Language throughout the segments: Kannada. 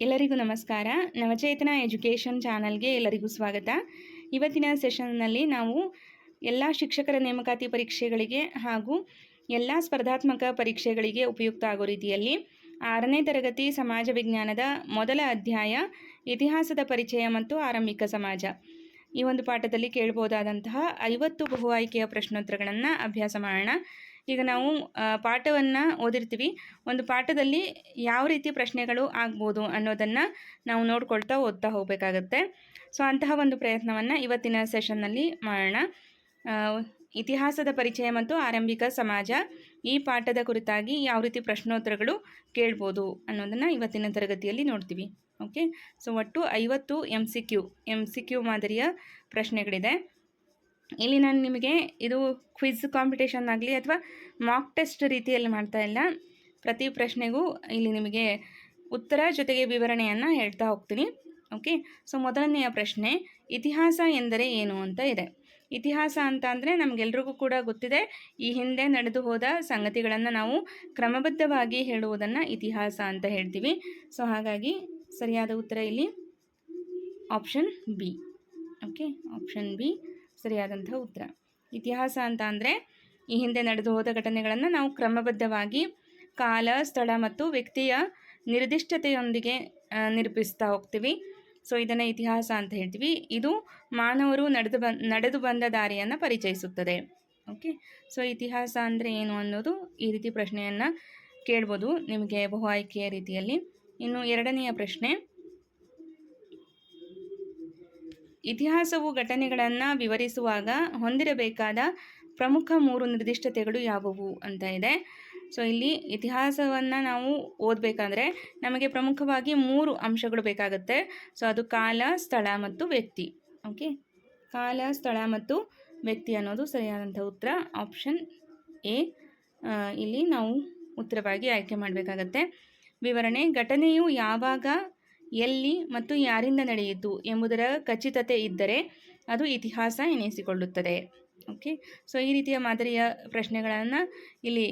ಎಲ್ಲರಿಗೂ ನಮಸ್ಕಾರ. ನವಚೇತನ ಎಜುಕೇಷನ್ ಚಾನಲ್ಗೆ ಎಲ್ಲರಿಗೂ ಸ್ವಾಗತ. ಇವತ್ತಿನ ಸೆಷನ್ನಲ್ಲಿ ನಾವು ಎಲ್ಲ ಶಿಕ್ಷಕರ ನೇಮಕಾತಿ ಪರೀಕ್ಷೆಗಳಿಗೆ ಹಾಗೂ ಎಲ್ಲ ಸ್ಪರ್ಧಾತ್ಮಕ ಪರೀಕ್ಷೆಗಳಿಗೆ ಉಪಯುಕ್ತ ಆಗೋ ರೀತಿಯಲ್ಲಿ 6ನೇ ತರಗತಿ ಸಮಾಜ ವಿಜ್ಞಾನದ ಮೊದಲ ಅಧ್ಯಾಯ ಇತಿಹಾಸದ ಪರಿಚಯ ಮತ್ತು ಆರಂಭಿಕ ಸಮಾಜ ಈ ಒಂದು ಪಾಠದಲ್ಲಿ ಕೇಳಬಹುದಾದಂತಹ 50 ಬಹು ಆಯ್ಕೆಯ ಪ್ರಶ್ನೋತ್ತರಗಳನ್ನು ಅಭ್ಯಾಸ ಮಾಡೋಣ. ಈಗ ನಾವು ಪಾಠವನ್ನು ಓದಿರ್ತೀವಿ. ಒಂದು ಪಾಠದಲ್ಲಿ ಯಾವ ರೀತಿ ಪ್ರಶ್ನೆಗಳು ಆಗ್ಬೋದು ಅನ್ನೋದನ್ನು ನಾವು ನೋಡ್ಕೊಳ್ತಾ ಓದ್ತಾ ಹೋಗಬೇಕಾಗತ್ತೆ. ಸೊ ಅಂತಹ ಒಂದು ಪ್ರಯತ್ನವನ್ನು ಇವತ್ತಿನ ಸೆಷನ್ನಲ್ಲಿ ಮಾಡೋಣ. ಇತಿಹಾಸದ ಪರಿಚಯ ಮತ್ತು ಆರಂಭಿಕ ಸಮಾಜ ಈ ಪಾಠದ ಕುರಿತಾಗಿ ಯಾವ ರೀತಿ ಪ್ರಶ್ನೋತ್ತರಗಳು ಕೇಳ್ಬೋದು ಅನ್ನೋದನ್ನು ಇವತ್ತಿನ ತರಗತಿಯಲ್ಲಿ ನೋಡ್ತೀವಿ. ಓಕೆ, ಸೊ ಒಟ್ಟು 50 MCQ ಮಾದರಿಯ ಪ್ರಶ್ನೆಗಳಿದೆ. ಇಲ್ಲಿ ನಾನು ನಿಮಗೆ ಇದು ಕ್ವಿಜ್ ಕಾಂಪಿಟೇಷನ್ ಆಗಲಿ ಅಥವಾ ಮಾಕ್ ಟೆಸ್ಟ್ ರೀತಿಯಲ್ಲಿ ಮಾಡ್ತಾ ಇಲ್ಲ. ಪ್ರತಿ ಪ್ರಶ್ನೆಗೂ ಇಲ್ಲಿ ನಿಮಗೆ ಉತ್ತರ ಜೊತೆಗೆ ವಿವರಣೆಯನ್ನು ಹೇಳ್ತಾ ಹೋಗ್ತೀನಿ. ಓಕೆ, ಸೊ ಮೊದಲನೆಯ ಪ್ರಶ್ನೆ, ಇತಿಹಾಸ ಎಂದರೆ ಏನು ಅಂತ ಇದೆ. ಇತಿಹಾಸ ಅಂತ ಅಂದರೆ ನಮಗೆಲ್ರಿಗೂ ಕೂಡ ಗೊತ್ತಿದೆ. ಈ ಹಿಂದೆ ನಡೆದು ಹೋದ ಸಂಗತಿಗಳನ್ನು ನಾವು ಕ್ರಮಬದ್ಧವಾಗಿ ಹೇಳುವುದನ್ನು ಇತಿಹಾಸ ಅಂತ ಹೇಳ್ತೀವಿ. ಸೊ ಹಾಗಾಗಿ ಸರಿಯಾದ ಉತ್ತರ ಇಲ್ಲಿ option B. Okay, option B ಸರಿಯಾದಂಥ ಉತ್ತರ. ಇತಿಹಾಸ ಅಂತ ಅಂದರೆ ಈ ಹಿಂದೆ ನಡೆದು ಹೋದ ಘಟನೆಗಳನ್ನು ನಾವು ಕ್ರಮಬದ್ಧವಾಗಿ ಕಾಲ, ಸ್ಥಳ ಮತ್ತು ವ್ಯಕ್ತಿಯ ನಿರ್ದಿಷ್ಟತೆಯೊಂದಿಗೆ ನಿರೂಪಿಸ್ತಾ ಹೋಗ್ತೀವಿ. ಸೊ ಇದನ್ನು ಇತಿಹಾಸ ಅಂತ ಹೇಳ್ತೀವಿ. ಇದು ಮಾನವರು ನಡೆದು ಬಂದ ದಾರಿಯನ್ನು ಪರಿಚಯಿಸುತ್ತದೆ. ಓಕೆ, ಸೊ ಇತಿಹಾಸ ಅಂದರೆ ಏನು ಅನ್ನೋದು ಈ ರೀತಿ ಪ್ರಶ್ನೆಯನ್ನು ಕೇಳ್ಬೋದು ನಿಮಗೆ ಬಹು ಆಯ್ಕೆಯ ರೀತಿಯಲ್ಲಿ. ಇನ್ನು ಎರಡನೆಯ ಪ್ರಶ್ನೆ, ಇತಿಹಾಸವು ಘಟನೆಗಳನ್ನು ವಿವರಿಸುವಾಗ ಹೊಂದಿರಬೇಕಾದ ಪ್ರಮುಖ 3 ನಿರ್ದಿಷ್ಟತೆಗಳು ಯಾವುವು ಅಂತ ಇದೆ. ಸೊ ಇಲ್ಲಿ ಇತಿಹಾಸವನ್ನು ನಾವು ಓದಬೇಕಾದ್ರೆ ನಮಗೆ ಪ್ರಮುಖವಾಗಿ 3 ಅಂಶಗಳು ಬೇಕಾಗುತ್ತೆ. ಸೊ ಅದು ಕಾಲ, ಸ್ಥಳ ಮತ್ತು ವ್ಯಕ್ತಿ. ಓಕೆ, ಕಾಲ, ಸ್ಥಳ ಮತ್ತು ವ್ಯಕ್ತಿ ಅನ್ನೋದು ಸರಿಯಾದಂಥ ಉತ್ತರ ಆಪ್ಷನ್ ಎ. ಇಲ್ಲಿ ನಾವು ಉತ್ತರವಾಗಿ ಆಯ್ಕೆ ಮಾಡಬೇಕಾಗತ್ತೆ. ವಿವರಣೆ, ಘಟನೆಯು ಯಾವಾಗ, ಎಲ್ಲಿ ಮತ್ತು ಯಾರಿಂದ ನಡೆಯಿತು ಎಂಬುದರ ಖಚಿತತೆ ಇದ್ದರೆ ಅದು ಇತಿಹಾಸ ಎನಿಸಿಕೊಳ್ಳುತ್ತದೆ. ಓಕೆ, ಸೊ ಈ ರೀತಿಯ ಮಾದರಿಯ ಪ್ರಶ್ನೆಗಳನ್ನು ಇಲ್ಲಿ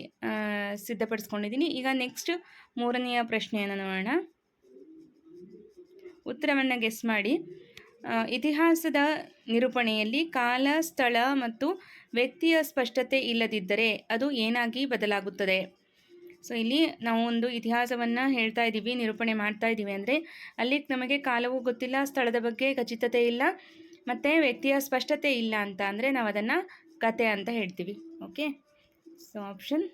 ಸಿದ್ಧಪಡಿಸ್ಕೊಂಡಿದ್ದೀನಿ. ಈಗ ನೆಕ್ಸ್ಟ್ 3ನೆಯ ಪ್ರಶ್ನೆಯನ್ನು ನೋಡೋಣ. ಉತ್ತರವನ್ನು ಗೆಸ್ ಮಾಡಿ. ಇತಿಹಾಸದ ನಿರೂಪಣೆಯಲ್ಲಿ ಕಾಲ, ಸ್ಥಳ ಮತ್ತು ವ್ಯಕ್ತಿಯ ಸ್ಪಷ್ಟತೆ ಇಲ್ಲದಿದ್ದರೆ ಅದು ಏನಾಗಿ ಬದಲಾಗುತ್ತದೆ? ಸೊ ಇಲ್ಲಿ ನಾವು ಒಂದು ಇತಿಹಾಸವನ್ನು ಹೇಳ್ತಾ ಇದ್ದೀವಿ, ನಿರೂಪಣೆ ಮಾಡ್ತಾ ಇದ್ದೀವಿ ಅಂದರೆ ಅಲ್ಲಿ ನಮಗೆ ಕಾಲವೂ ಗೊತ್ತಿಲ್ಲ, ಸ್ಥಳದ ಬಗ್ಗೆ ಖಚಿತತೆ ಇಲ್ಲ ಮತ್ತು ವ್ಯಕ್ತಿಯ ಸ್ಪಷ್ಟತೆ ಇಲ್ಲ ಅಂತ ಅಂದರೆ ನಾವು ಅದನ್ನು ಕತೆ ಅಂತ ಹೇಳ್ತೀವಿ. Okay, so option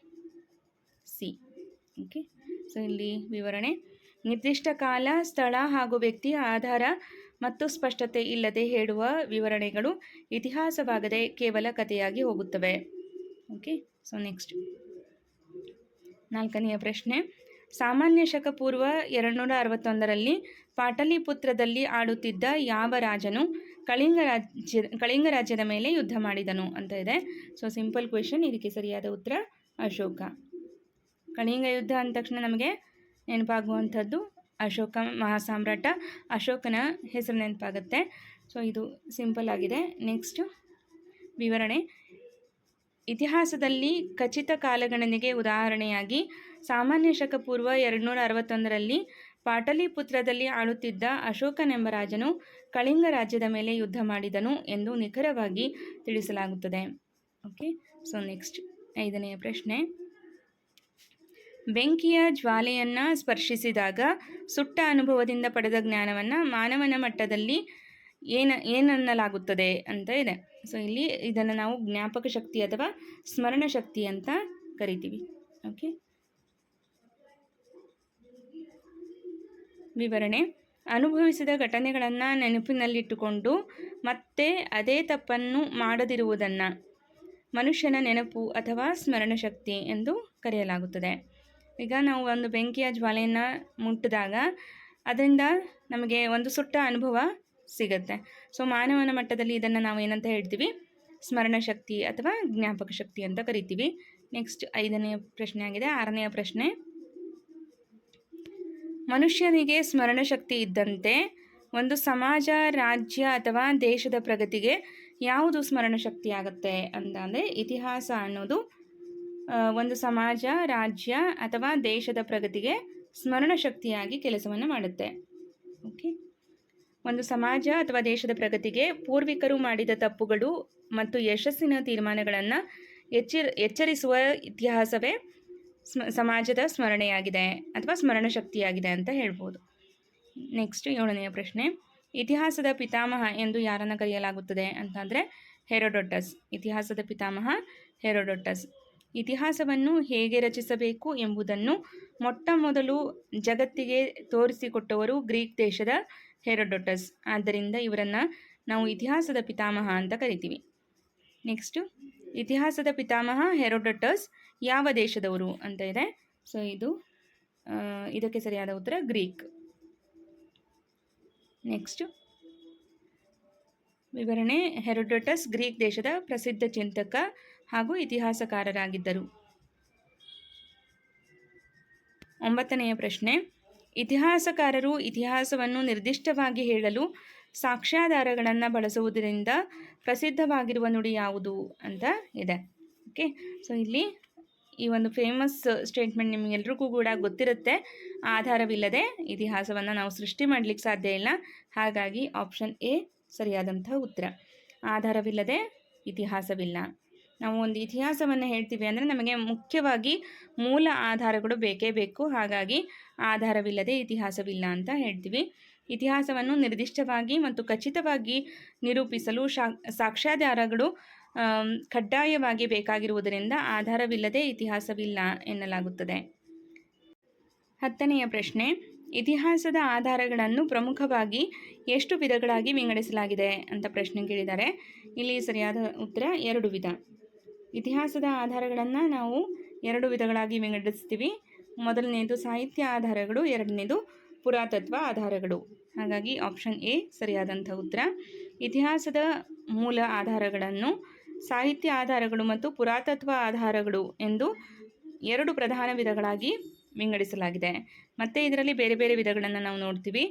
C. Okay, so ಇಲ್ಲಿ ವಿವರಣೆ, ನಿರ್ದಿಷ್ಟ ಕಾಲ, ಸ್ಥಳ ಹಾಗೂ ವ್ಯಕ್ತಿಯ ಆಧಾರ ಮತ್ತು ಸ್ಪಷ್ಟತೆ ಇಲ್ಲದೆ ಹೇಳುವ ವಿವರಣೆಗಳು ಇತಿಹಾಸವಾಗದೆ ಕೇವಲ ಕಥೆಯಾಗಿ ಹೋಗುತ್ತವೆ. ಓಕೆ, ಸೊ ನೆಕ್ಸ್ಟ್ 4ನೆಯ ಪ್ರಶ್ನೆ, ಸಾಮಾನ್ಯ ಶಕ ಪೂರ್ವ 261ರಲ್ಲಿ ಪಾಟಲಿಪುತ್ರದಲ್ಲಿ ಆಳುತ್ತಿದ್ದ ಯಾವ ರಾಜನು ಕಳಿಂಗ ರಾಜ್ಯದ ಮೇಲೆ ಯುದ್ಧ ಮಾಡಿದನು ಅಂತ ಇದೆ. So simple question. ಇದಕ್ಕೆ ಸರಿಯಾದ ಉತ್ತರ ಅಶೋಕ. ಕಳಿಂಗ ಯುದ್ಧ ಅಂದ ತಕ್ಷಣ ನಮಗೆ ನೆನಪಾಗುವಂಥದ್ದು ಅಶೋಕ ಮಹಾಸಾಮ್ರಾಟ, ಅಶೋಕನ ಹೆಸರು ನೆನಪಾಗುತ್ತೆ. ಸೊ ಇದು ಸಿಂಪಲ್ ಆಗಿದೆ. ನೆಕ್ಸ್ಟ್ ವಿವರಣೆ, ಇತಿಹಾಸದಲ್ಲಿ ಖಚಿತ ಕಾಲಗಣನೆಗೆ ಉದಾಹರಣೆಯಾಗಿ ಸಾಮಾನ್ಯ ಶಕ ಪೂರ್ವ 261ರಲ್ಲಿ ಪಾಟಲಿಪುತ್ರದಲ್ಲಿ ಆಳುತ್ತಿದ್ದ ಅಶೋಕನೆಂಬ ರಾಜನು ಕಳಿಂಗ ರಾಜ್ಯದ ಮೇಲೆ ಯುದ್ಧ ಮಾಡಿದನು ಎಂದು ನಿಖರವಾಗಿ ತಿಳಿಸಲಾಗುತ್ತದೆ. ಓಕೆ, ಸೊ ನೆಕ್ಸ್ಟ್ 5ನೆಯ ಪ್ರಶ್ನೆ, ಬೆಂಕಿಯ ಜ್ವಾಲೆಯನ್ನು ಸ್ಪರ್ಶಿಸಿದಾಗ ಸುಟ್ಟ ಅನುಭವದಿಂದ ಪಡೆದ ಜ್ಞಾನವನ್ನು ಮಾನವನ ಮಟ್ಟದಲ್ಲಿ ಏನನ್ನಲಾಗುತ್ತದೆ ಅಂತ ಇದೆ. ಸೊ ಇಲ್ಲಿ ಇದನ್ನು ನಾವು ಜ್ಞಾಪಕ ಶಕ್ತಿ ಅಥವಾ ಸ್ಮರಣ ಶಕ್ತಿ ಅಂತ ಕರಿತೀವಿ. ಓಕೆ, ವಿವರಣೆ, ಅನುಭವಿಸಿದ ಘಟನೆಗಳನ್ನು ನೆನಪಿನಲ್ಲಿಟ್ಟುಕೊಂಡು ಮತ್ತೆ ಅದೇ ತಪ್ಪನ್ನು ಮಾಡದಿರುವುದನ್ನು ಮನುಷ್ಯನ ನೆನಪು ಅಥವಾ ಸ್ಮರಣ ಶಕ್ತಿ ಎಂದು ಕರೆಯಲಾಗುತ್ತದೆ. ಈಗ ನಾವು ಒಂದು ಬೆಂಕಿಯ ಜ್ವಾಲೆಯನ್ನು ಮುಟ್ಟಿದಾಗ ಅದರಿಂದ ನಮಗೆ ಒಂದು ಸುಟ್ಟ ಅನುಭವ ಸಿಗುತ್ತೆ. ಸೊ ಮಾನವನ ಮಟ್ಟದಲ್ಲಿ ಇದನ್ನು ನಾವು ಏನಂತ ಹೇಳ್ತೀವಿ? ಸ್ಮರಣ ಶಕ್ತಿ ಅಥವಾ ಜ್ಞಾಪಕ ಶಕ್ತಿ ಅಂತ ಕರಿತೀವಿ. ನೆಕ್ಸ್ಟ್ 5ನೆಯ ಪ್ರಶ್ನೆ ಆಗಿದೆ. 6ನೆಯ ಪ್ರಶ್ನೆ, ಮನುಷ್ಯನಿಗೆ ಸ್ಮರಣ ಶಕ್ತಿ ಇದ್ದಂತೆ ಒಂದು ಸಮಾಜ, ರಾಜ್ಯ ಅಥವಾ ದೇಶದ ಪ್ರಗತಿಗೆ ಯಾವುದು ಸ್ಮರಣ ಶಕ್ತಿ ಆಗುತ್ತೆ ಅಂತ ಅಂದರೆ ಇತಿಹಾಸ ಅನ್ನೋದು ಒಂದು ಸಮಾಜ, ರಾಜ್ಯ ಅಥವಾ ದೇಶದ ಪ್ರಗತಿಗೆ ಸ್ಮರಣ ಶಕ್ತಿಯಾಗಿ ಕೆಲಸವನ್ನು ಮಾಡುತ್ತೆ. ಓಕೆ, ಒಂದು ಸಮಾಜ ಅಥವಾ ದೇಶದ ಪ್ರಗತಿಗೆ ಪೂರ್ವಿಕರು ಮಾಡಿದ ತಪ್ಪುಗಳು ಮತ್ತು ಯಶಸ್ಸಿನ ತೀರ್ಮಾನಗಳನ್ನು ಎಚ್ಚರಿಸುವ ಇತಿಹಾಸವೇ ಸಮಾಜದ ಸ್ಮರಣೆಯಾಗಿದೆ ಅಥವಾ ಸ್ಮರಣ ಶಕ್ತಿಯಾಗಿದೆ ಅಂತ ಹೇಳ್ಬೋದು. ನೆಕ್ಸ್ಟ್ 7ನೇ ಪ್ರಶ್ನೆ, ಇತಿಹಾಸದ ಪಿತಾಮಹ ಎಂದು ಯಾರನ್ನು ಕರೆಯಲಾಗುತ್ತದೆ ಅಂತಂದರೆ ಹೆರೋಡೋಟಸ್. ಇತಿಹಾಸದ ಪಿತಾಮಹ ಹೆರೋಡೋಟಸ್. ಇತಿಹಾಸವನ್ನು ಹೇಗೆ ರಚಿಸಬೇಕು ಎಂಬುದನ್ನು ಮೊಟ್ಟ ಮೊದಲು ಜಗತ್ತಿಗೆ ತೋರಿಸಿಕೊಟ್ಟವರು ಗ್ರೀಕ್ ದೇಶದ ಹೆರೋಡೋಟಸ್. ಆದ್ದರಿಂದ ಇವರನ್ನು ನಾವು ಇತಿಹಾಸದ ಪಿತಾಮಹ ಅಂತ ಕರಿತೀವಿ. ನೆಕ್ಸ್ಟು, ಇತಿಹಾಸದ ಪಿತಾಮಹ ಹೆರೋಡೋಟಸ್ ಯಾವ ದೇಶದವರು ಅಂತ ಇದೆ. ಸೊ ಇದಕ್ಕೆ ಸರಿಯಾದ ಉತ್ತರ ಗ್ರೀಕ್. ನೆಕ್ಸ್ಟ್ ವಿವರಣೆ, ಹೆರೋಡೋಟಸ್ ಗ್ರೀಕ್ ದೇಶದ ಪ್ರಸಿದ್ಧ ಚಿಂತಕ ಹಾಗೂ ಇತಿಹಾಸಕಾರರಾಗಿದ್ದರು. 9ನೇ ಪ್ರಶ್ನೆ, ಇತಿಹಾಸಕಾರರು ಇತಿಹಾಸವನ್ನು ನಿರ್ದಿಷ್ಟವಾಗಿ ಹೇಳಲು ಸಾಕ್ಷ್ಯಾಧಾರಗಳನ್ನು ಬಳಸುವುದರಿಂದ ಪ್ರಸಿದ್ಧವಾಗಿರುವ ನುಡಿ ಯಾವುದು ಅಂತ ಇದೆ. ಓಕೆ, ಸೊ ಇಲ್ಲಿ ಈ ಒಂದು ಫೇಮಸ್ ಸ್ಟೇಟ್ಮೆಂಟ್ ನಿಮಗೆಲ್ರಿಗೂ ಕೂಡ ಗೊತ್ತಿರುತ್ತೆ. ಆಧಾರವಿಲ್ಲದೆ ಇತಿಹಾಸವನ್ನು ನಾವು ಸೃಷ್ಟಿ ಮಾಡಲಿಕ್ಕೆ ಸಾಧ್ಯ ಇಲ್ಲ. ಹಾಗಾಗಿ ಆಪ್ಷನ್ ಎ ಸರಿಯಾದಂಥ ಉತ್ತರ. ಆಧಾರವಿಲ್ಲದೆ ಇತಿಹಾಸವಿಲ್ಲ. ನಾವು ಒಂದು ಇತಿಹಾಸವನ್ನು ಹೇಳ್ತೀವಿ ಅಂದರೆ ನಮಗೆ ಮುಖ್ಯವಾಗಿ ಮೂಲ ಆಧಾರಗಳು ಬೇಕೇ ಬೇಕು. ಹಾಗಾಗಿ ಆಧಾರವಿಲ್ಲದೆ ಇತಿಹಾಸವಿಲ್ಲ ಅಂತ ಹೇಳ್ತೀವಿ. ಇತಿಹಾಸವನ್ನು ನಿರ್ದಿಷ್ಟವಾಗಿ ಮತ್ತು ಖಚಿತವಾಗಿ ನಿರೂಪಿಸಲು ಸಾಕ್ಷ್ಯಾಧಾರಗಳು ಕಡ್ಡಾಯವಾಗಿ ಬೇಕಾಗಿರುವುದರಿಂದ ಆಧಾರವಿಲ್ಲದೆ ಇತಿಹಾಸವಿಲ್ಲ ಎನ್ನಲಾಗುತ್ತದೆ. 10ನೇ ಪ್ರಶ್ನೆ, ಇತಿಹಾಸದ ಆಧಾರಗಳನ್ನು ಪ್ರಮುಖವಾಗಿ ಎಷ್ಟು ವಿಧಗಳಾಗಿ ವಿಂಗಡಿಸಲಾಗಿದೆ ಅಂತ ಪ್ರಶ್ನೆ ಕೇಳಿದ್ದಾರೆ. ಇಲ್ಲಿ ಸರಿಯಾದ ಉತ್ತರ 2 ವಿಧ. ಇತಿಹಾಸದ ಆಧಾರಗಳನ್ನು ನಾವು 2 ವಿಧಗಳಾಗಿ ವಿಂಗಡಿಸ್ತೀವಿ. ಮೊದಲನೇದು ಸಾಹಿತ್ಯ ಆಧಾರಗಳು, ಎರಡನೇದು ಪುರಾತತ್ವ ಆಧಾರಗಳು. ಹಾಗಾಗಿ ಆಪ್ಷನ್ ಎ ಸರಿಯಾದಂಥ ಉತ್ತರ. ಇತಿಹಾಸದ ಮೂಲ ಆಧಾರಗಳನ್ನು ಸಾಹಿತ್ಯ ಆಧಾರಗಳು ಮತ್ತು ಪುರಾತತ್ವ ಆಧಾರಗಳು ಎಂದು 2 ಪ್ರಧಾನ ವಿಧಗಳಾಗಿ ವಿಂಗಡಿಸಲಾಗಿದೆ. ಮತ್ತು ಇದರಲ್ಲಿ ಬೇರೆ ಬೇರೆ ವಿಧಗಳನ್ನು ನಾವು ನೋಡ್ತೀವಿ.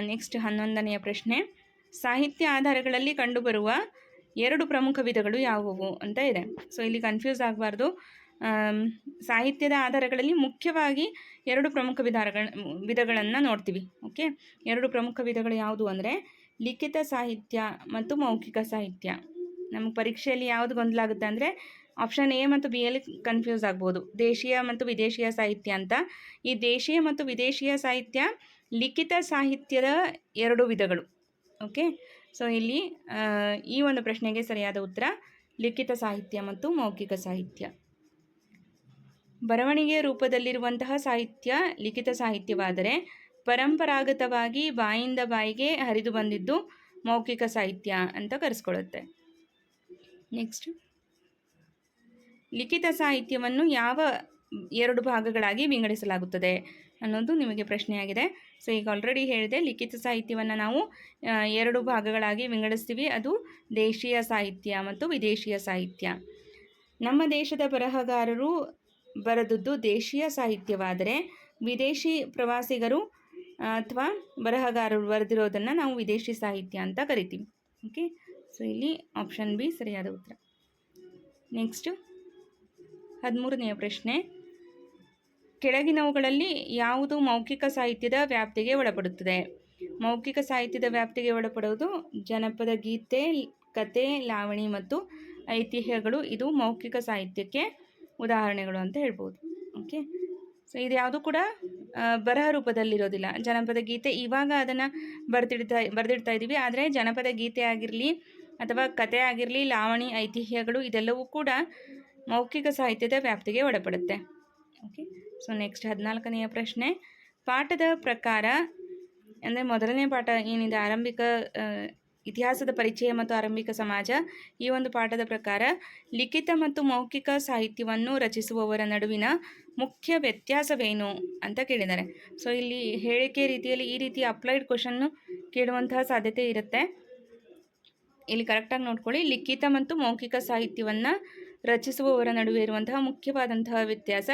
ನೆಕ್ಸ್ಟ್ 11ನೇ ಪ್ರಶ್ನೆ, ಸಾಹಿತ್ಯ ಆಧಾರಗಳಲ್ಲಿ ಕಂಡುಬರುವ 2 ಪ್ರಮುಖ ವಿಧಗಳು ಯಾವುವು ಅಂತ ಇದೆ. ಸೊ ಇಲ್ಲಿ ಕನ್ಫ್ಯೂಸ್ ಆಗಬಾರ್ದು. ಸಾಹಿತ್ಯದ ಆಧಾರಗಳಲ್ಲಿ ಮುಖ್ಯವಾಗಿ 2 ಪ್ರಮುಖ ವಿಧಗಳನ್ನು ನೋಡ್ತೀವಿ. ಓಕೆ, 2 ಪ್ರಮುಖ ವಿಧಗಳು ಯಾವುದು ಅಂದರೆ ಲಿಖಿತ ಸಾಹಿತ್ಯ ಮತ್ತು ಮೌಖಿಕ ಸಾಹಿತ್ಯ. ನಮಗೆ ಪರೀಕ್ಷೆಯಲ್ಲಿ ಯಾವುದು ಗೊಂದಲ ಆಗುತ್ತೆ ಅಂದರೆ ಆಪ್ಷನ್ ಎ ಮತ್ತು ಬಿ ಯಲ್ಲಿ ಕನ್ಫ್ಯೂಸ್ ಆಗ್ಬೋದು. ದೇಶೀಯ ಮತ್ತು ವಿದೇಶೀಯ ಸಾಹಿತ್ಯ ಅಂತ. ಈ ದೇಶೀಯ ಮತ್ತು ವಿದೇಶೀಯ ಸಾಹಿತ್ಯ ಲಿಖಿತ ಸಾಹಿತ್ಯದ 2 ವಿಧಗಳು. ಓಕೆ, ಸೊ ಇಲ್ಲಿ ಈ ಒಂದು ಪ್ರಶ್ನೆಗೆ ಸರಿಯಾದ ಉತ್ತರ ಲಿಖಿತ ಸಾಹಿತ್ಯ ಮತ್ತು ಮೌಖಿಕ ಸಾಹಿತ್ಯ. ಬರವಣಿಗೆಯ ರೂಪದಲ್ಲಿರುವಂತಹ ಸಾಹಿತ್ಯ ಲಿಖಿತ ಸಾಹಿತ್ಯವಾದರೆ ಪರಂಪರಾಗತವಾಗಿ ಬಾಯಿಂದ ಬಾಯಿಗೆ ಹರಿದು ಬಂದಿದ್ದು ಮೌಖಿಕ ಸಾಹಿತ್ಯ ಅಂತ ಕರೆಸ್ಕೊಳ್ಳುತ್ತೆ. ನೆಕ್ಸ್ಟ್, ಲಿಖಿತ ಸಾಹಿತ್ಯವನ್ನು ಯಾವ 2 ಭಾಗಗಳಾಗಿ ವಿಂಗಡಿಸಲಾಗುತ್ತದೆ ಅನ್ನೋದು ನಿಮಗೆ ಪ್ರಶ್ನೆಯಾಗಿದೆ. ಸೊ ಈಗ ಆಲ್ರೆಡಿ ಹೇಳಿದೆ, ಲಿಖಿತ ಸಾಹಿತ್ಯವನ್ನು ನಾವು 2 ಭಾಗಗಳಾಗಿ ವಿಂಗಡಿಸ್ತೀವಿ. ಅದು ದೇಶೀಯ ಸಾಹಿತ್ಯ ಮತ್ತು ವಿದೇಶೀಯ ಸಾಹಿತ್ಯ. ನಮ್ಮ ದೇಶದ ಬರಹಗಾರರು ಬರೆದದ್ದು ದೇಶೀಯ ಸಾಹಿತ್ಯವಾದರೆ ವಿದೇಶಿ ಪ್ರವಾಸಿಗರು ಅಥವಾ ಬರಹಗಾರರು ಬರೆದಿರೋದನ್ನು ನಾವು ವಿದೇಶಿ ಸಾಹಿತ್ಯ ಅಂತ ಕರಿತೀವಿ. ಓಕೆ, ಸೊ ಇಲ್ಲಿ ಆಪ್ಷನ್ ಬಿ ಸರಿಯಾದ ಉತ್ತರ. ನೆಕ್ಸ್ಟು 13ನೇ ಪ್ರಶ್ನೆ, ಕೆಳಗಿನವುಗಳಲ್ಲಿ ಯಾವುದು ಮೌಖಿಕ ಸಾಹಿತ್ಯದ ವ್ಯಾಪ್ತಿಗೆ ಒಳಪಡುತ್ತದೆ? ಮೌಖಿಕ ಸಾಹಿತ್ಯದ ವ್ಯಾಪ್ತಿಗೆ ಒಳಪಡುವುದು ಜನಪದ ಗೀತೆ, ಕತೆ, ಲಾವಣಿ ಮತ್ತು ಐತಿಹ್ಯಗಳು. ಇದು ಮೌಖಿಕ ಸಾಹಿತ್ಯಕ್ಕೆ ಉದಾಹರಣೆಗಳು ಅಂತ ಹೇಳ್ಬೋದು. ಓಕೆ, ಸೊ ಇದು ಯಾವುದು ಕೂಡ ಬರಹ ರೂಪದಲ್ಲಿರೋದಿಲ್ಲ. ಜನಪದ ಗೀತೆ ಇವಾಗ ಅದನ್ನು ಬರೆದಿಡ್ತಾ ಇದ್ದೀವಿ, ಆದರೆ ಜನಪದ ಗೀತೆ ಆಗಿರಲಿ ಅಥವಾ ಕತೆ ಆಗಿರಲಿ, ಲಾವಣಿ, ಐತಿಹ್ಯಗಳು ಇದೆಲ್ಲವೂ ಕೂಡ ಮೌಖಿಕ ಸಾಹಿತ್ಯದ ವ್ಯಾಪ್ತಿಗೆ ಒಳಪಡುತ್ತೆ. ಓಕೆ, ಸೊ ನೆಕ್ಸ್ಟ್ 14ನೇ ಪ್ರಶ್ನೆ, ಪಾಠದ ಪ್ರಕಾರ ಅಂದರೆ ಮೊದಲನೇ ಪಾಠ ಏನಿದೆ ಆರಂಭಿಕ ಇತಿಹಾಸದ ಪರಿಚಯ ಮತ್ತು ಆರಂಭಿಕ ಸಮಾಜ, ಈ ಒಂದು ಪಾಠದ ಪ್ರಕಾರ ಲಿಖಿತ ಮತ್ತು ಮೌಖಿಕ ಸಾಹಿತ್ಯವನ್ನು ರಚಿಸುವವರ ನಡುವಿನ ಮುಖ್ಯ ವ್ಯತ್ಯಾಸವೇನು ಅಂತ ಕೇಳಿದ್ದಾರೆ. ಸೊ ಇಲ್ಲಿ ಹೇಳಿಕೆ ರೀತಿಯಲ್ಲಿ ಈ ರೀತಿ ಅಪ್ಲೈಡ್ ಕ್ವಶನ್ನು ಕೇಳುವಂತಹ ಸಾಧ್ಯತೆ ಇರುತ್ತೆ. ಇಲ್ಲಿ ಕರೆಕ್ಟಾಗಿ ನೋಡ್ಕೊಳ್ಳಿ. ಲಿಖಿತ ಮತ್ತು ಮೌಖಿಕ ಸಾಹಿತ್ಯವನ್ನು ರಚಿಸುವವರ ನಡುವೆ ಇರುವಂತಹ ಮುಖ್ಯವಾದಂತಹ ವ್ಯತ್ಯಾಸ,